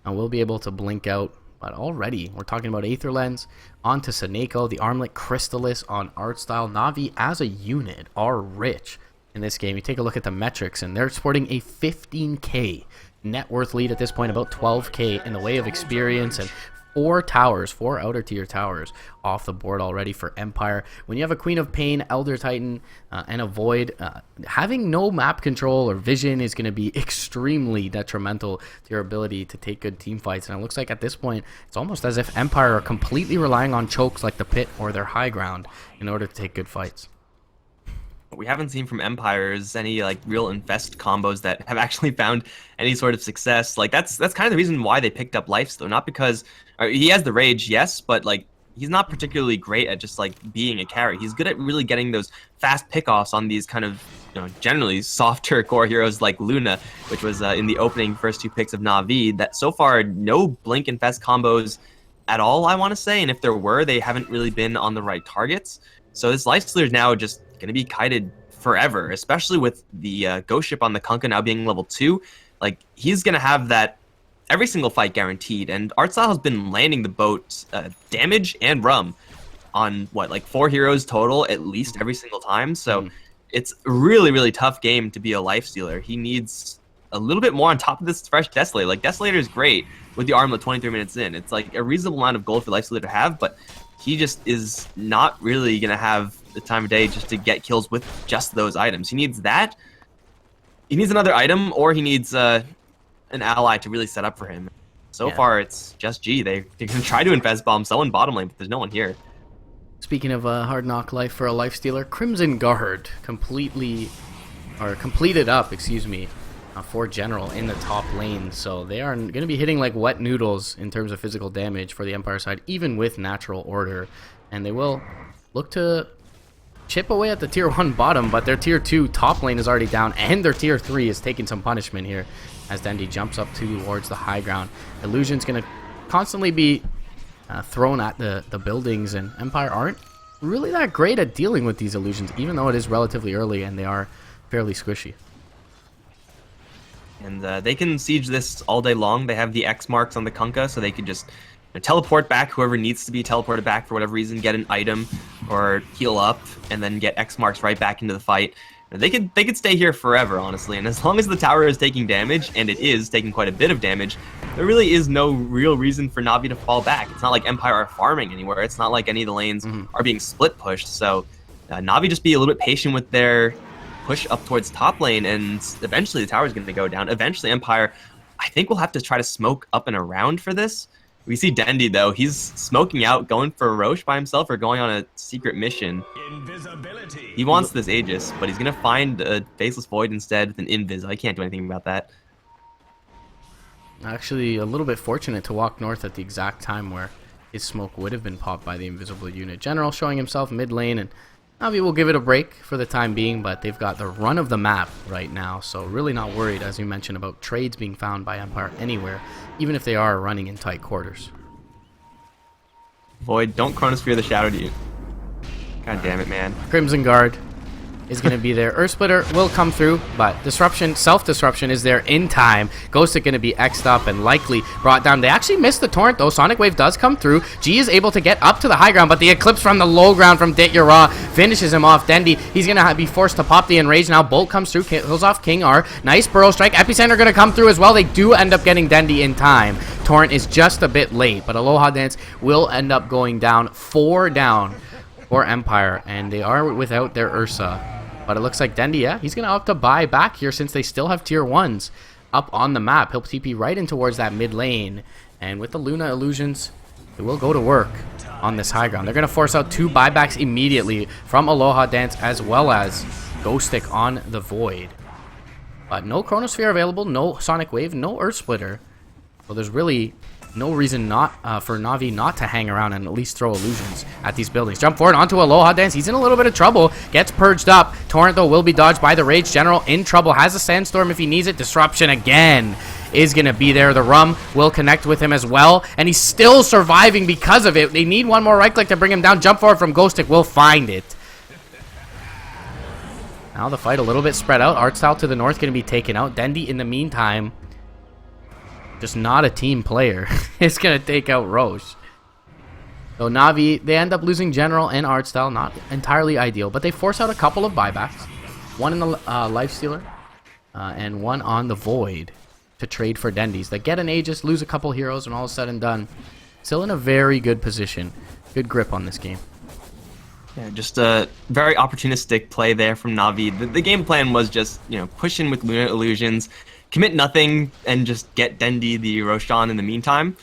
and we'll be able to blink out. But already, we're talking about Aether Lens onto Saneko, the Armlet Crystallis on Artstyle. Na'Vi as a unit are rich in this game. You take a look at the metrics, and they're sporting a 15k net worth lead at this point, about 12k in the way of experience, and 4 outer tier towers off the board already for Empire. When you have a Queen of Pain, Elder Titan, and a Void, having no map control or vision is going to be extremely detrimental to your ability to take good team fights. And it looks like at this point, it's almost as if Empire are completely relying on chokes like the Pit or their high ground in order to take good fights. What we haven't seen from Empire is any like real Infest combos that have actually found any sort of success. Like that's kind of the reason why they picked up Lifestealer, not because he has the Rage, yes, but like he's not particularly great at just like being a carry. He's good at really getting those fast pickoffs on these kind of, you know, generally softer core heroes like Luna, which was in the opening first 2 picks of Na'Vi. That so far no Blink Infest combos at all, I want to say, and if there were, they haven't really been on the right targets. So this Lifestealer is now just going to be kited forever, especially with the Ghost Ship on the Kunkka now being level 2. Like, he's going to have that every single fight guaranteed, and Artstyle has been landing the boat damage and rum on, what, like 4 heroes total at least every single time, so it's a really, really tough game to be a Lifestealer. He needs a little bit more on top of this fresh Desolator. Like, Desolator is great with the Armlet 23 minutes in. It's like a reasonable amount of gold for Lifestealer to have, but he just is not really going to have the time of day just to get kills with just those items. He needs that. He needs another item, or he needs an ally to really set up for him. So far, it's just G. They're going to try to Infest Bomb someone bottom lane, but there's no one here. Speaking of hard knock life for a Lifestealer, Crimson Guard completed up, for General in the top lane. So they are going to be hitting like wet noodles in terms of physical damage for the Empire side, even with natural order. And they will look to chip away at the tier 1 bottom, but their tier 2 top lane is already down, and their tier 3 is taking some punishment here as Dendy jumps up towards the high ground. Illusion's going to constantly be thrown at the buildings, and Empire aren't really that great at dealing with these illusions, even though it is relatively early and they are fairly squishy. And they can siege this all day long. They have the X marks on the Kunkka, so they can just teleport back whoever needs to be teleported back for whatever reason, get an item or heal up, and then get X marks right back into the fight. They could stay here forever, honestly, and as long as the tower is taking damage, and it is taking quite a bit of damage, there really is no real reason for Na'Vi to fall back. It's not like Empire are farming anywhere. It's not like any of the lanes are being split pushed, so Na'Vi just be a little bit patient with their push up towards top lane, and eventually the tower is going to go down. Eventually Empire, I think, will have to try to smoke up and around for this. We see Dendy, though. He's smoking out, going for a Roche by himself or going on a secret mission. Invisibility. He wants this Aegis, but he's going to find a Faceless Void instead with an Invis. I can't do anything about that. Actually, a little bit fortunate to walk north at the exact time where his smoke would have been popped by the invisible unit. General showing himself mid lane, and Navi will give it a break for the time being, but they've got the run of the map right now, so really not worried, as you mentioned, about trades being found by Empire anywhere, even if they are running in tight quarters. Void, don't Chronosphere the Shadow Demon. God damn it, man. Crimson Guard is going to be there. Earth Splitter will come through, but disruption, self-disruption is there in time. Ghost is going to be X'd up and likely brought down. They actually missed the Torrent, though. Sonic Wave does come through. G is able to get up to the high ground, but the Eclipse from the low ground from Ditya finishes him off. Dendy, he's going to be forced to pop the Enrage now. Bolt comes through, kills off King R. Nice Burrow Strike. Epicenter going to come through as well. They do end up getting Dendy in time. Torrent is just a bit late, but Aloha Dance will end up going down. 4 down for Empire, and they are without their Ursa. But it looks like Dendy, yeah, he's going to opt to buy back here since they still have tier 1s up on the map. He'll TP right in towards that mid lane. And with the Luna illusions, it will go to work on this high ground. They're going to force out 2 buybacks immediately from Aloha Dance as well as Ghostic on the Void. But no Chronosphere available, no Sonic Wave, no Earth Splitter. So there's really no reason not for Navi not to hang around and at least throw illusions at these buildings. Jump forward onto Aloha Dance. He's in a little bit of trouble. Gets purged up. Torrent, though, will be dodged by the Rage. General in trouble. Has a Sandstorm if he needs it. Disruption again is going to be there. The Rum will connect with him as well. And he's still surviving because of it. They need one more right click to bring him down. Jump forward from Ghostic will find it. Now the fight a little bit spread out. Artstyle to the north going to be taken out. Dendy, in the meantime, just not a team player. It's going to take out Roche. So Navi, they end up losing General and Artstyle. Not entirely ideal, but they force out a couple of buybacks. One in the Lifestealer and one on the Void to trade for Dendy's. They get an Aegis, lose a couple heroes, and all is said and done, still in a very good position. Good grip on this game. Yeah, just a very opportunistic play there from Navi. The game plan was just, push in with Luna Illusions, commit nothing, and just get Dendy the Roshan in the meantime.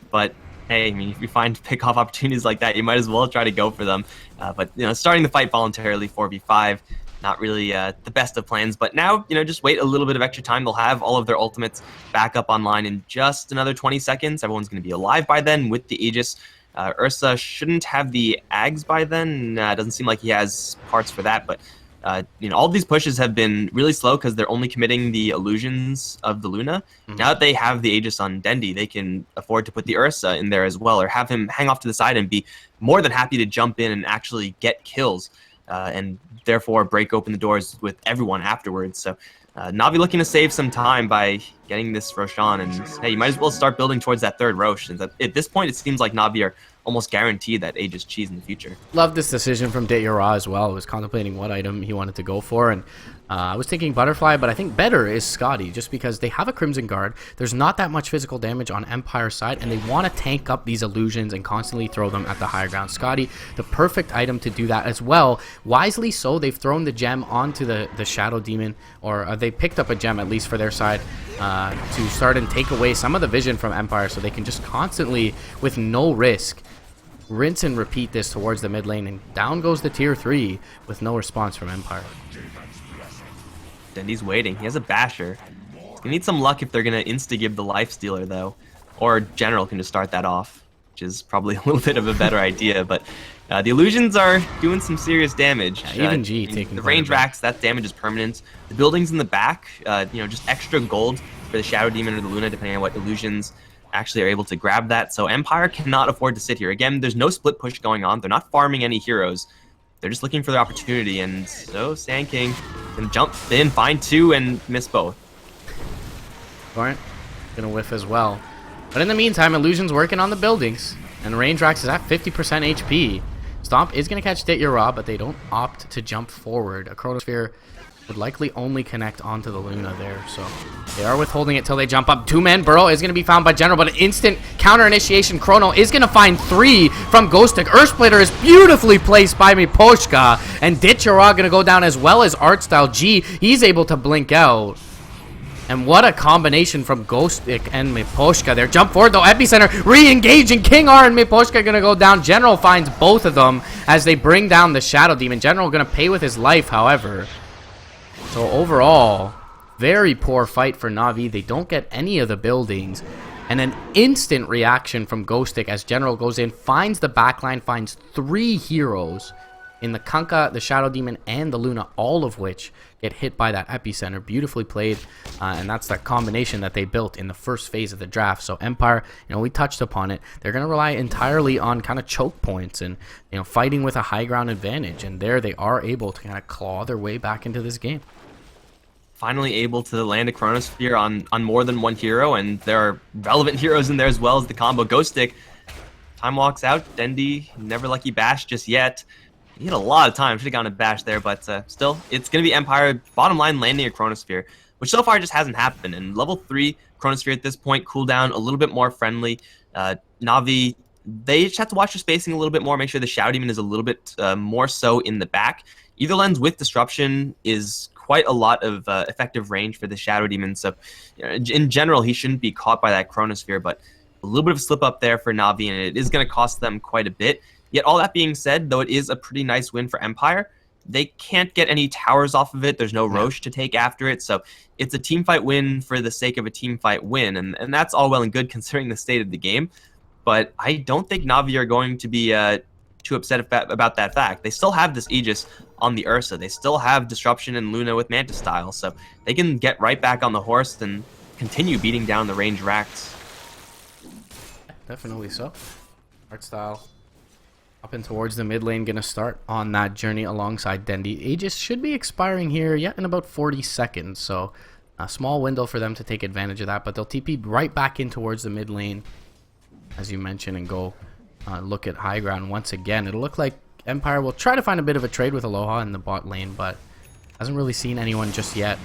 But hey, I mean, if you find pick-off opportunities like that, you might as well try to go for them. But starting the fight voluntarily 4v5, not really the best of plans. But now, just wait a little bit of extra time. They'll have all of their ultimates back up online in just another 20 seconds. Everyone's going to be alive by then with the Aegis. Ursa shouldn't have the Ags by then. Doesn't seem like he has parts for that, but all of these pushes have been really slow because they're only committing the illusions of the Luna. Now that they have the Aegis on Dendy, they can afford to put the Ursa in there as well, or have him hang off to the side and be more than happy to jump in and actually get kills, and therefore break open the doors with everyone afterwards. So Navi looking to save some time by getting this Roshan, and hey, you might as well start building towards that third Rosh. And at this point, it seems like Navi are almost guaranteed that Aegis cheese in the future. Love this decision from Ditya as well. I was contemplating what item he wanted to go for, and I was thinking Butterfly, but I think better is Scotty, just because they have a Crimson Guard. There's not that much physical damage on Empire's side, and they want to tank up these illusions and constantly throw them at the higher ground. Scotty, the perfect item to do that as well. Wisely so, they've thrown the gem onto the Shadow Demon, or they picked up a gem, at least for their side, to start and take away some of the vision from Empire, so they can just constantly, with no risk, rinse and repeat this towards the mid lane, and down goes the tier 3 with no response from Empire. Dendy's waiting. He has a Basher. He's gonna need some luck if they're gonna insta-give the Lifestealer, though. Or General can just start that off, which is probably a little bit of a better idea, but the illusions are doing some serious damage. Yeah, even G taking the range racks, that damage is permanent. The buildings in the back, just extra gold for the Shadow Demon or the Luna, depending on what illusions actually are able to grab that. So Empire cannot afford to sit here. Again, there's no split push going on. They're not farming any heroes. They're just looking for their opportunity, and so Sand King can jump in, find 2, and miss both. Torrent gonna whiff as well. But in the meantime, Illusion's working on the buildings, and Range Rax is at 50% HP. Stomp is gonna catch Ditya, but they don't opt to jump forward. A Chronosphere would likely only connect onto the Luna there, so they are withholding it till they jump up. 2-man Burrow is going to be found by General, but an instant counter initiation Chrono is going to find 3 from Ghostic. Earth Splitter is beautifully placed by Miposhka, and Ditya going to go down as well as Artstyle. G, he's able to blink out. And what a combination from Ghostic and Miposhka there. Jump forward though, Epicenter re-engaging. King R and Miposhka gonna go down. General finds both of them as they bring down the Shadow Demon. General gonna pay with his life, however. So overall, very poor fight for Na'Vi. They don't get any of the buildings. And an instant reaction from Ghostic as General goes in, finds the backline, finds 3 heroes in the Kunkka, the Shadow Demon, and the Luna, all of which get hit by that Epicenter. Beautifully played, and that's that combination that they built in the first phase of the draft. So Empire, we touched upon it. They're going to rely entirely on kind of choke points and, fighting with a high ground advantage. And there they are able to kind of claw their way back into this game. Finally able to land a Chronosphere on more than one hero, and there are relevant heroes in there as well as the combo. Ghostic, time walks out. Dendi, never lucky bash just yet. He had a lot of time. Should have gotten a bash there, but still, it's going to be Empire, bottom line, landing a Chronosphere, which so far just hasn't happened. And level 3 Chronosphere at this point, cooldown a little bit more friendly. Na'Vi, they just have to watch their spacing a little bit more, make sure the Shadow Demon is a little bit more so in the back. Either lens with Disruption is quite a lot of effective range for the Shadow Demon, so in general, he shouldn't be caught by that Chronosphere, but a little bit of a slip up there for Na'Vi, and it is going to cost them quite a bit. Yet all that being said, though it is a pretty nice win for Empire, they can't get any towers off of it. There's no Roche to take after it, so it's a team fight win for the sake of a team fight win, and that's all well and good considering the state of the game. But I don't think Na'Vi are going to be too upset about that fact. They still have this Aegis on the Ursa. They still have Disruption and Luna with Manta Style, so they can get right back on the horse and continue beating down the range racks. Definitely so. Art Style up and towards the mid lane, gonna start on that journey alongside Dendi. Aegis should be expiring here yet in about 40 seconds, so a small window for them to take advantage of that, but they'll TP right back in towards the mid lane, as you mentioned, and go look at high ground once again. It'll look like Empire will try to find a bit of a trade with Aloha in the bot lane, but hasn't really seen anyone just yet,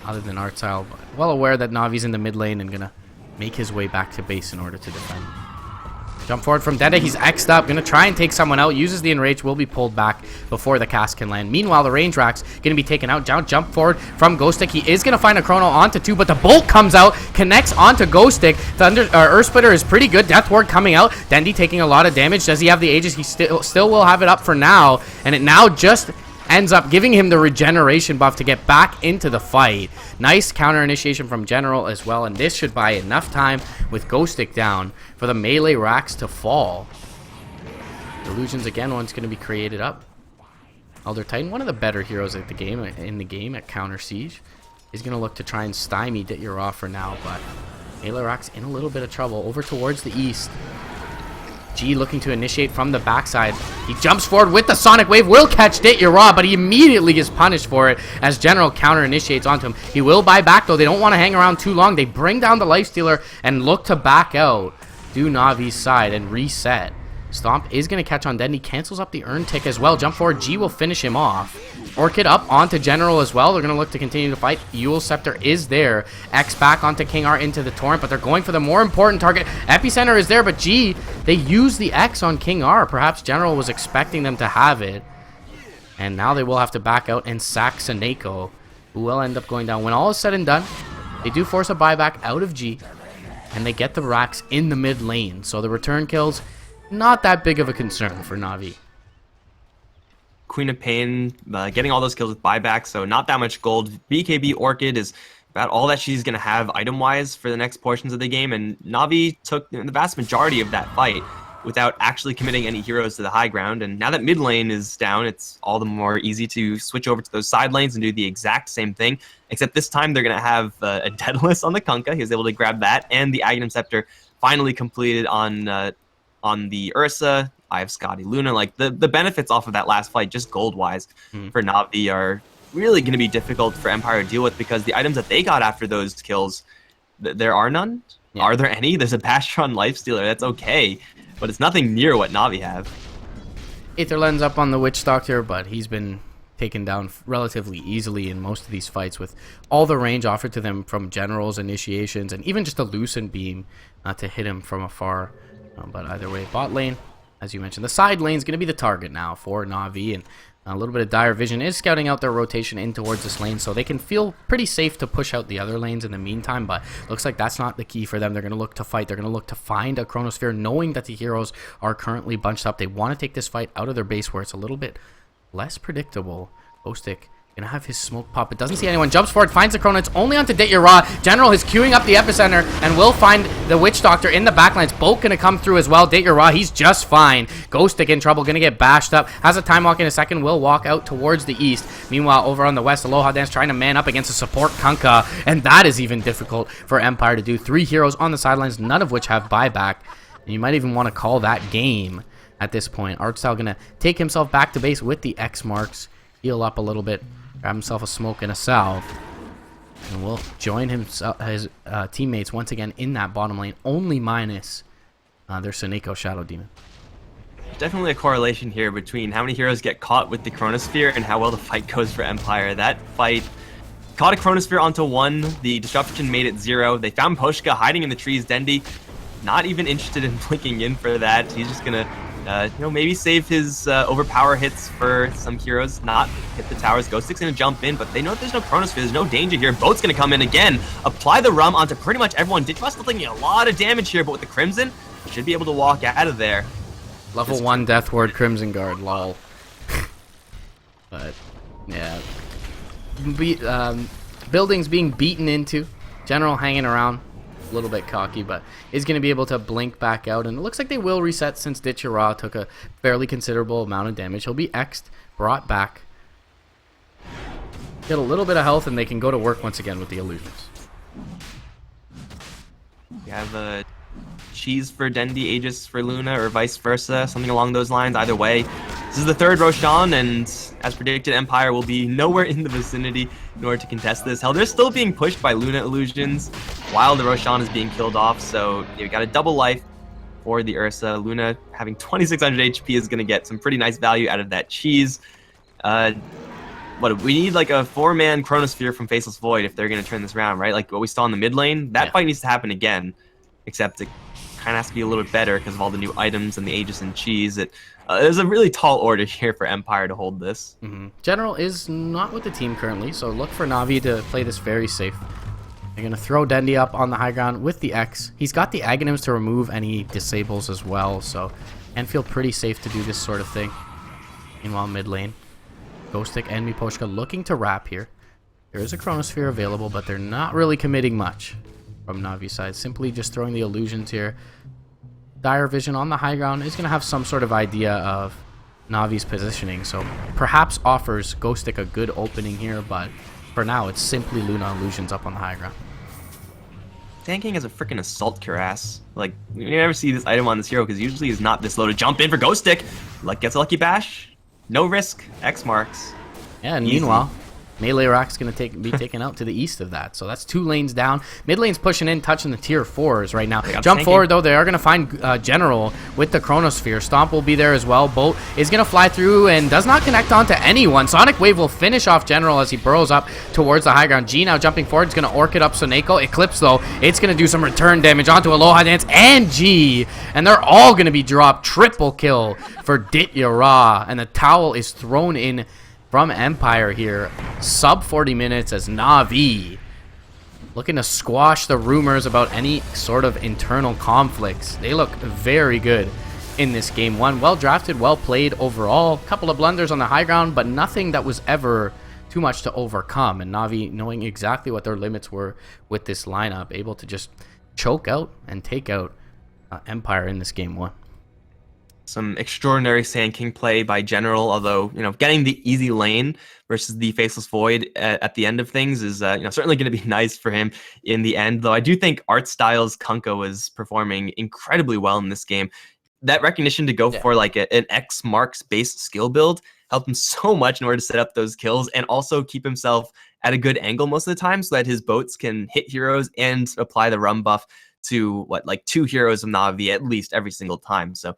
other than Artstyle. Well aware that Navi's in the mid lane and gonna make his way back to base in order to defend. Jump forward from Dede. He's X'd up. Gonna try and take someone out. Uses the enrage. Will be pulled back before the cast can land. Meanwhile, the range rack's gonna be taken out. Jump forward from Ghostic. He is gonna find a chrono onto 2, but the bolt comes out, connects onto Ghostic. Earth Splitter is pretty good. Death Ward coming out. Dendi taking a lot of damage. Does he have the Aegis? He still will have it up for now, and it now just ends up giving him the regeneration buff to get back into the fight. Nice counter initiation from General as well, and this should buy enough time with Ghostic down for the melee racks to fall. Illusions again, one's going to be created up. Elder Titan, one of the better heroes at the game at counter siege, is going to look to try and stymie Ditya for now, but melee racks in a little bit of trouble. Over towards the east, G looking to initiate from the backside. He jumps forward with the Sonic Wave, will catch Ditya, but he immediately gets punished for it as General counter initiates onto him. He will buy back though. They don't want to hang around too long. They bring down the Lifestealer and look to back out, do Navi's side and reset. Stomp is going to catch on Dendi, cancels up the Urn Tick as well. Jump forward, G will finish him off. Orchid up onto General as well. They're going to look to continue to fight. Eul Scepter is there. X back onto King R into the Torrent, but they're going for the more important target. Epicenter is there, but G, they use the X on King R. Perhaps General was expecting them to have it. And now they will have to back out and sack Saneko, who will end up going down. When all is said and done, they do force a buyback out of G, and they get the racks in the mid lane. So the return kills, not that big of a concern for Na'Vi. Queen of Pain getting all those kills with buyback, so not that much gold. BKB Orchid is about all that she's going to have item-wise for the next portions of the game, and Na'Vi took the vast majority of that fight without actually committing any heroes to the high ground, and now that mid lane is down, it's all the more easy to switch over to those side lanes and do the exact same thing, except this time they're going to have a Daedalus on the Kunkka. He was able to grab that, and the Aghanim Scepter finally completed on the Ursa. I have Scotty Luna. Like the benefits off of that last fight, just gold-wise, for Na'Vi are really going to be difficult for Empire to deal with because the items that they got after those kills, there are none. Yeah. Are there any? There's a Bastron Lifestealer. That's okay, but it's nothing near what Na'Vi have. Aetherlens up on the Witch Doctor, but he's been taken down relatively easily in most of these fights with all the range offered to them from Generals, initiations, and even just a Lucent Beam to hit him from afar. But either way, bot lane, as you mentioned, the side lane is going to be the target now for Na'Vi, and A little bit of dire vision is scouting out their rotation in towards this lane, so they can feel pretty safe to push out the other lanes in the meantime, but looks like that's not the key for them. They're going to look to fight. They're going to look to find a Chronosphere, knowing that the heroes are currently bunched up. They want to take this fight out of their base where it's a little bit less predictable. Ghostic gonna have his smoke pop, but doesn't see anyone. Jumps forward, finds the Chrono. It's only onto Ditya. General is queuing up the epicenter and will find the Witch Doctor in the backlines. Both gonna come through as well. Ditya, he's just fine. Ghostic in trouble, gonna get bashed up. Has a time walk in a second, will walk out towards the east. Meanwhile, over on the west, Aloha Dance trying to man up against a support Kunkka, and that is even difficult for Empire to do. 3 heroes on the sidelines, none of which have buyback. And you might even want to call that game at this point. Artstyle gonna take himself back to base with the X marks, heal up a little bit, grab himself a smoke and a salve, and will join his teammates once again in that bottom lane, only minus their Suneko Shadow Demon. Definitely a correlation here between how many heroes get caught with the Chronosphere and how well the fight goes for Empire. That fight caught a Chronosphere onto 1, the disruption made it 0. They found Poshka hiding in the trees. Dendi not even interested in blinking in for that. He's just gonna maybe save his overpower hits for some heroes, not hit the towers. Ghostic's gonna jump in, but they know there's no Chronosphere, there's no danger here. Boat's gonna come in again, apply the rum onto pretty much everyone. Ditya still taking a lot of damage here, but with the Crimson, should be able to walk out of there. Level 1 Death Ward Crimson Guard, lol. But, yeah. Buildings being beaten into. General hanging around. A little bit cocky, but is going to be able to blink back out, and it looks like they will reset since Ditya took a fairly considerable amount of damage. He'll be X'd, brought back, get a little bit of health, and they can go to work once again with the illusions. We have a cheese for Dendi, Aegis for Luna, or vice versa, something along those lines. Either way, this is the 3rd Roshan, and as predicted, Empire will be nowhere in the vicinity in order to contest this. Hell, they're still being pushed by Luna illusions while the Roshan is being killed off, so you got a double life for the Ursa. Luna, having 2600 HP, is going to get some pretty nice value out of that cheese. We need like a 4-man Chronosphere from Faceless Void if they're going to turn this around, right? Like what we saw in the mid lane. That fight needs to happen again, except it kind of has to be a little bit better because of all the new items and the Aegis and cheese. There's a really tall order here for Empire to hold this. General is not with the team currently, so look for Na'Vi to play this very safe. They're going to throw Dendi up on the high ground with the X. He's got the Aghanims to remove any disables as well, so and feel pretty safe to do this sort of thing. Meanwhile, mid lane, Ghostic and Miposhka looking to wrap here. There is a Chronosphere available, but they're not really committing much from Na'Vi's side. Simply just throwing the illusions here. Dire Vision on the high ground is going to have some sort of idea of Na'Vi's positioning, so perhaps offers Ghostic a good opening here, but for now it's simply Luna illusions up on the high ground. Tanking as a freaking assault cuirass. Like, you never see this item on this hero because usually he's not this low to jump in for Ghostic. Like, gets a lucky bash, no risk, X marks. Yeah, and meanwhile, Melee Rock's going to be taken out to the east of that. So that's 2 lanes down. Mid lane's pushing in, touching the tier 4s right now. Jump forward, though. They are going to find General with the Chronosphere. Stomp will be there as well. Bolt is going to fly through and does not connect onto anyone. Sonic Wave will finish off General as he burrows up towards the high ground. G now jumping forward. It's going to Orchid up Suneko. Eclipse, though. It's going to do some return damage onto Aloha Dance and G. And they're all going to be dropped. Triple kill for Ditya. And the towel is thrown in from Empire here. Sub 40 minutes as Na'Vi looking to squash the rumors about any sort of internal conflicts. They look very good in this game. One, well drafted, well played overall. Couple of blunders on the high ground, but nothing that was ever too much to overcome. And Na'Vi knowing exactly what their limits were with this lineup, able to just choke out and take out Empire in this game 1. Some extraordinary Sand King play by General, although, getting the easy lane versus the Faceless Void at the end of things is, certainly going to be nice for him in the end. Though I do think Art Styles Kunkka was performing incredibly well in this game. That recognition to go for like an X marks base skill build helped him so much in order to set up those kills and also keep himself at a good angle most of the time so that his boats can hit heroes and apply the rum buff to 2 heroes of Na'Vi at least every single time. So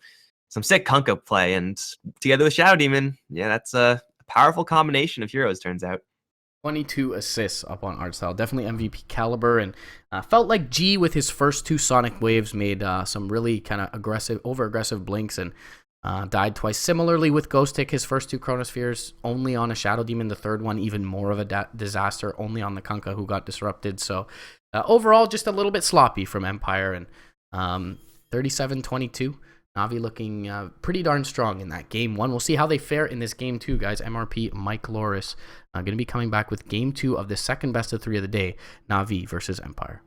some sick Kunkka play, and together with Shadow Demon, that's a powerful combination of heroes, turns out. 22 assists up on Artstyle. Definitely MVP caliber, and felt like G with his first 2 Sonic Waves made some really kind of over-aggressive blinks and Died twice. Similarly with Ghostic, his first 2 Chronospheres only on a Shadow Demon. The third one even more of a disaster, only on the Kunkka, who got disrupted. So overall, just a little bit sloppy from Empire. And 37-22. Na'Vi looking pretty darn strong in that game 1. We'll see how they fare in this game 2, guys. MRP Mike Loris going to be coming back with game 2 of the second best of 3 of the day. Na'Vi versus Empire.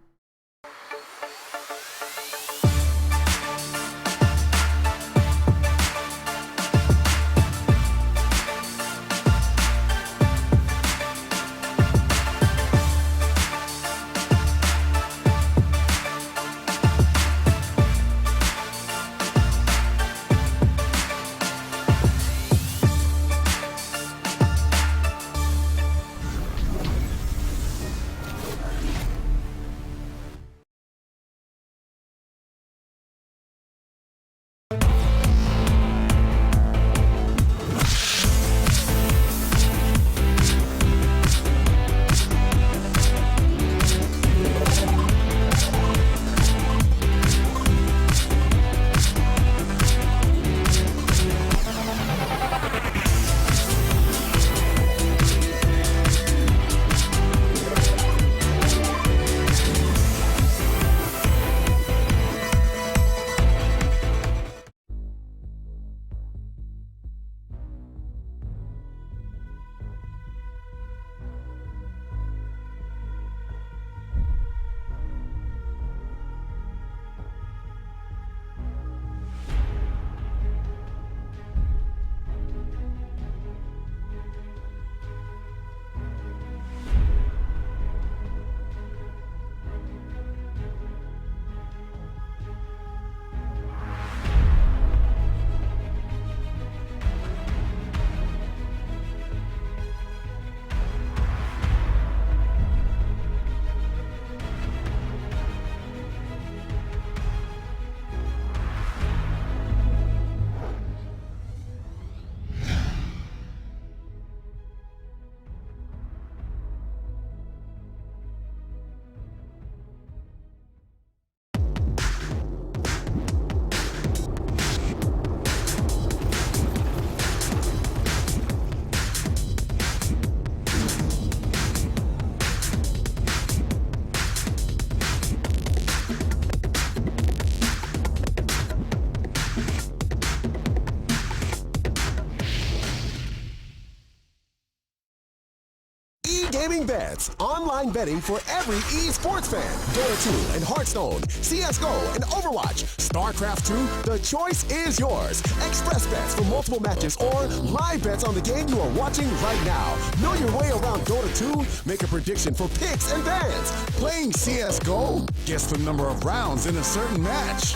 Gaming Bets, online betting for every esports fan. Dota 2 and Hearthstone, CSGO and Overwatch, StarCraft 2, the choice is yours. Express bets for multiple matches or live bets on the game you are watching right now. Know your way around Dota 2? Make a prediction for picks and bans. Playing CSGO? Guess the number of rounds in a certain match.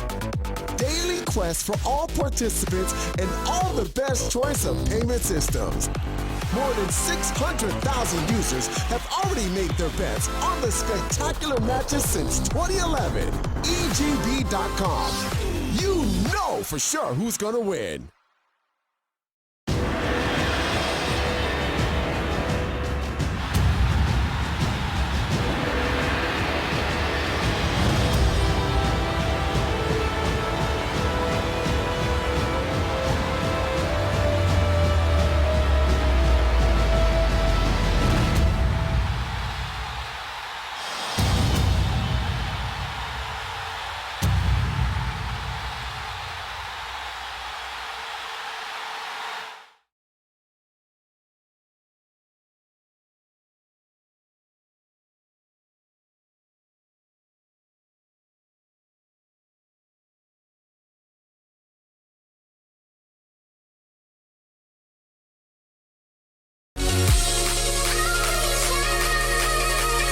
Daily quests for all participants and all the best choice of payment systems. More than 600,000 users have already made their bets on the spectacular matches since 2011. EGB.com. You know for sure who's gonna win.